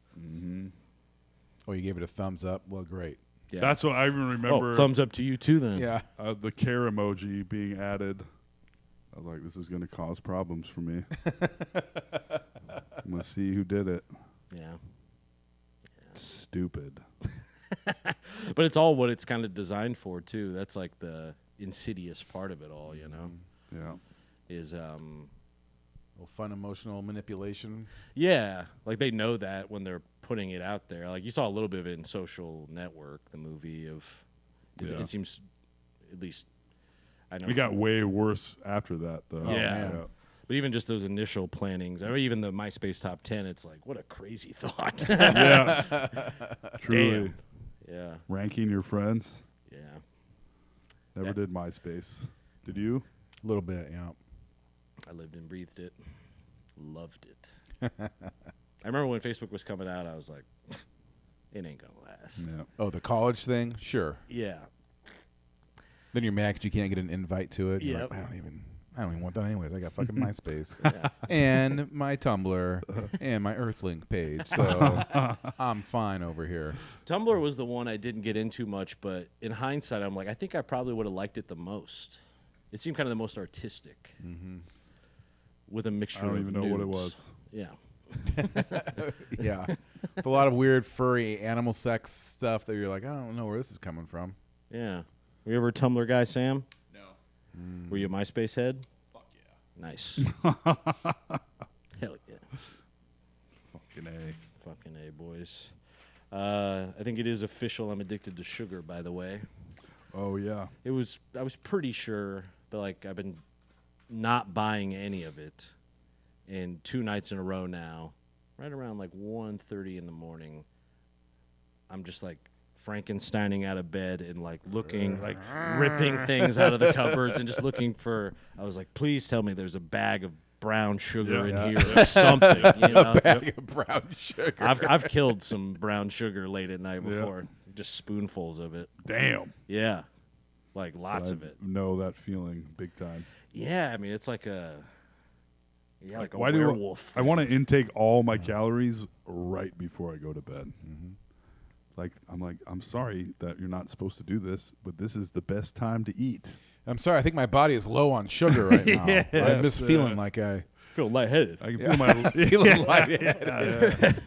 Oh, you gave it a thumbs up? Well, great. Yeah. That's what I even remember. Oh, thumbs up to you too then. Yeah. The care emoji being added. I was like, this is going to cause problems for me. I'm going to see who did it. Yeah. Stupid. But it's all what it's kind of designed for too. That's like the insidious part of it all, you know. Yeah. Is Well, fun emotional manipulation. yeah, like they know that when they're putting it out there. Like you saw a little bit of it in Social Network, the movie of. It seems, at least, I know It got way worse after that, though. Yeah. But even just those initial plannings, or even the MySpace top 10, it's like, what a crazy thought. Yeah. Truly. Damn. Yeah. Ranking your friends. Yeah. Never did MySpace. Did you? A little bit, yeah. I lived and breathed it. Loved it. I remember when Facebook was coming out, I was like, it ain't going to last. Yeah. Oh, the college thing? Sure. Yeah. Then you're mad 'cause you can't get an invite to it. You're Yep. like, I don't even want that anyways. I got fucking MySpace and my Tumblr and my Earthlink page, so I'm fine over here. Tumblr was the one I didn't get into much, but in hindsight, I'm like, I think I probably would have liked it the most. It seemed kind of the most artistic, with a mixture I don't of even know what it nudes. was. Yeah. Yeah, with a lot of weird furry animal sex stuff that you're like, I don't know where this is coming from. Yeah. Were you ever a Tumblr guy, Sam? No. Were you a MySpace head? Fuck yeah. Nice. Hell yeah. Fucking A. Fucking A, boys. I think it is official. I'm addicted to sugar, by the way. Oh, yeah. I was pretty sure, but like I've been not buying any of it. And 2 nights in a row now, right around like 1:30 in the morning, I'm just like Frankensteining out of bed and like looking, like ripping things out of the cupboards and just looking for. I was like, please tell me there's a bag of brown sugar in here or something. You know? Bag of brown sugar. I've killed some brown sugar late at night before, just spoonfuls of it. Damn. Yeah, like lots I of it. know that feeling big time. Yeah, I mean it's like a like a Why werewolf. I want to intake all my calories right before I go to bed. I'm sorry that you're not supposed to do this, but this is the best time to eat. I'm sorry, I think my body is low on sugar right now. I'm just feeling like I feel lightheaded. I can feel my feeling lightheaded.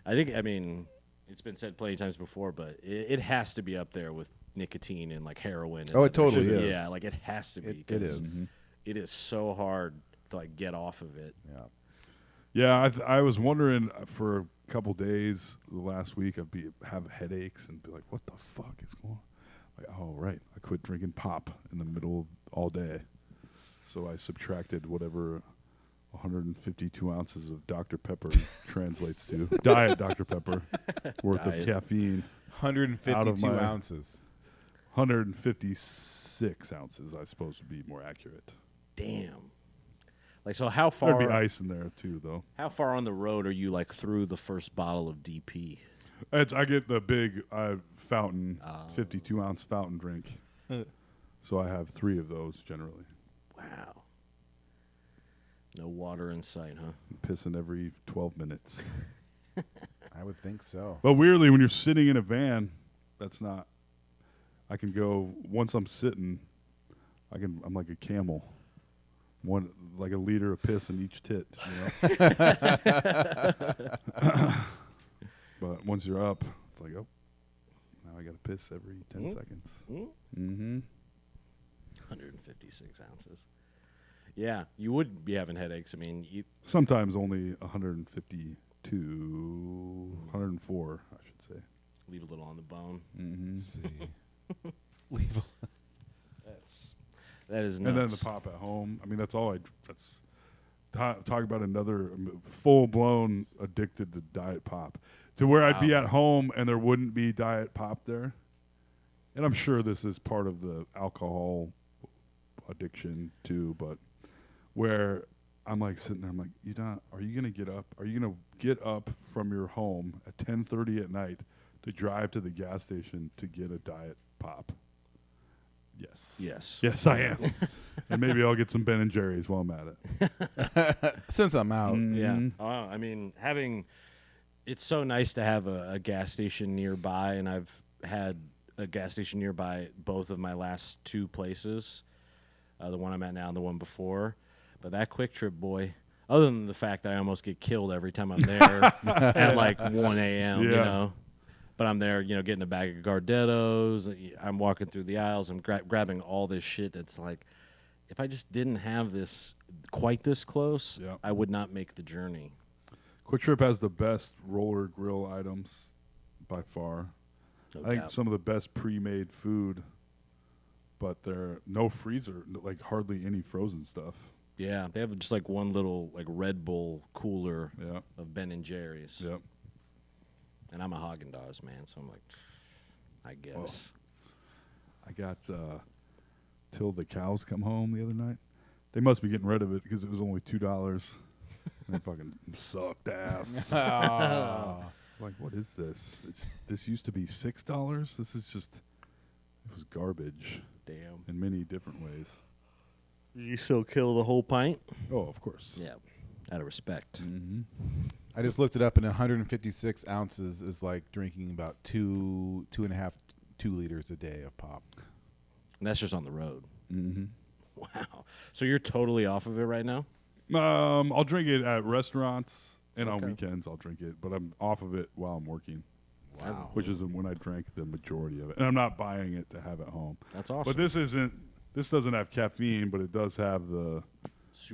I mean, it's been said plenty of times before, but it has to be up there with nicotine and like heroin. And Oh, it other totally sugar. is. Yeah, like it has to be. It 'cause is. It is so hard to like get off of it. Yeah. Yeah, I was wondering for a couple days the last week I'd have headaches and be like, what the fuck is going on? Like, oh, right. I quit drinking pop in the middle of all day. So I subtracted whatever 152 ounces of Dr. Pepper translates to. Diet Dr. Pepper worth of caffeine. 152 my- ounces. 156 ounces, I suppose, would be more accurate. Damn. Like so, how far? There'd be ice in there, too, though. How far on the road are you like through the first bottle of DP? I get the big fountain, 52-ounce fountain drink. So I have 3 of those generally. Wow. No water in sight, huh? I'm pissing every 12 minutes. I would think so. But weirdly, when you're sitting in a van, that's not. I can go once I'm sitting. I'm like a camel. One like a liter of piss in each tit. You know? But once you're up, it's like, oh, now I got to piss every 10 seconds. Mm-hmm. 156 ounces. Yeah, you would be having headaches. I mean, Sometimes only 152, 104, I should say. leave a little on the bone. Mm-hmm. Let's see. Leave That is nuts. And then the pop at home. I mean, that's all that's talk about another full-blown addicted to diet pop. To where I'd be at home and there wouldn't be diet pop there. And I'm sure this is part of the alcohol addiction too, but where I'm like sitting there, I'm like, are you going to get up? Are you going to get up from your home at 10:30 at night to drive to the gas station to get a diet pop? Yes. Yes, I am. And maybe I'll get some Ben and Jerry's while I'm at it. Since I'm out. Yeah. I mean, it's so nice to have a gas station nearby, and I've had a gas station nearby both of my last 2 places, the one I'm at now and the one before. But that Quick Trip, boy, other than the fact that I almost get killed every time I'm there at like 1 a.m., you know. But I'm there, getting a bag of Gardettos. I'm walking through the aisles. I'm grabbing all this shit that's like, if I just didn't have this quite this close, I would not make the journey. Quick Trip has the best roller grill items by far. No I think doubt. some of the best pre-made food, but they're no freezer, like hardly any frozen stuff. Yeah, they have just like one little like Red Bull cooler Yeah. of Ben and Jerry's. Yep. And I'm a Haagen-Dazs man, so I'm like, I guess. I got till the cows come home the other night. They must be getting rid of it because it was only $2. They fucking sucked ass. Like, what is this? This used to be $6. This is just, it was garbage Damn. in many different ways. You still kill the whole pint? Oh, of course. Yeah, out of respect. Mm-hmm. I just looked it up, and 156 ounces is like drinking about 2 liters a day of pop. And that's just on the road. Mm-hmm. Wow. So you're totally off of it right now? I'll drink it at restaurants, and on Okay. weekends I'll drink it, but I'm off of it while I'm working. Wow. Which is when I drank the majority of it. And I'm not buying it to have at home. That's awesome. But this doesn't have caffeine, but it does have the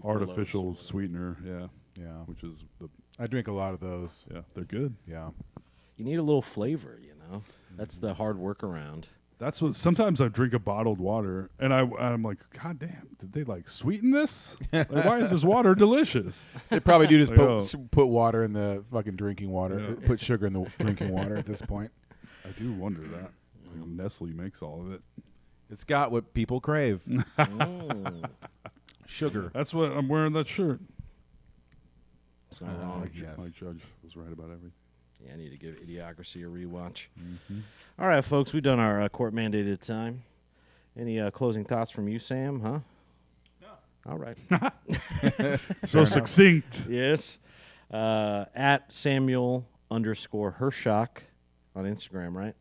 artificial Sucralose. sweetener, yeah, Yeah. which is I drink a lot of those. they're good. Yeah. You need a little flavor, you know? That's the hard workaround. That's what sometimes I drink a bottled water and I'm like, God damn, did they like sweeten this? Like, why is this water delicious? They probably do just Like, oh. put water in the fucking drinking water. Yeah. Put sugar in the drinking water at this point. I do wonder that. Like, Nestle makes all of it. It's got what people crave. Mm. Sugar. That's what I'm wearing that shirt. It's not wrong. yes. Mike Judge was right about everything. Yeah, I need to give Idiocracy a rewatch. All right, folks, we've done our court-mandated time. Any closing thoughts from you, Sam, huh? No. All right. So succinct. Yes. At Samuel_Hershock on Instagram, right?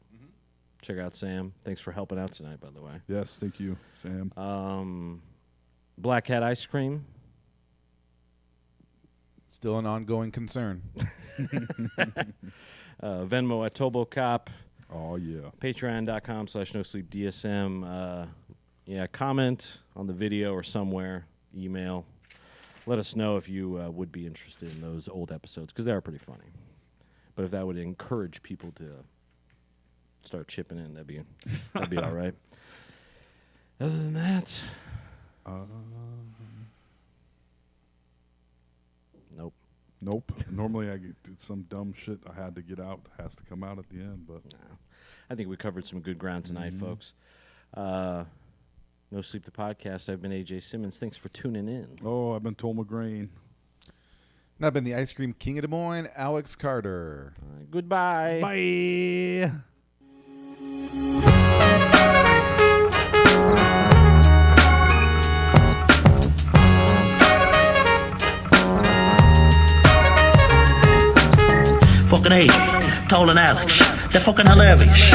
Check out Sam. Thanks for helping out tonight, by the way. Yes, thank you, Sam. Black Hat Ice Cream. Still an ongoing concern. Venmo at ToboCop. Oh yeah. Patreon.com/NoSleepDSM. Yeah, comment on the video or somewhere. Email. Let us know if you would be interested in those old episodes because they are pretty funny. But if that would encourage people to start chipping in, that'd be all right. Other than that, nope. Nope. Normally I get some dumb shit I had to get out has to come out at the end, but No. I think we covered some good ground tonight, folks. No Sleep the Podcast. I've been AJ Simmons. Thanks for tuning in. I've been told McGrain. And I've been the Ice Cream King of Des Moines, Alex Carter. Goodbye. Bye. Fucking AJ, Toll and Alex. They're fucking hilarious.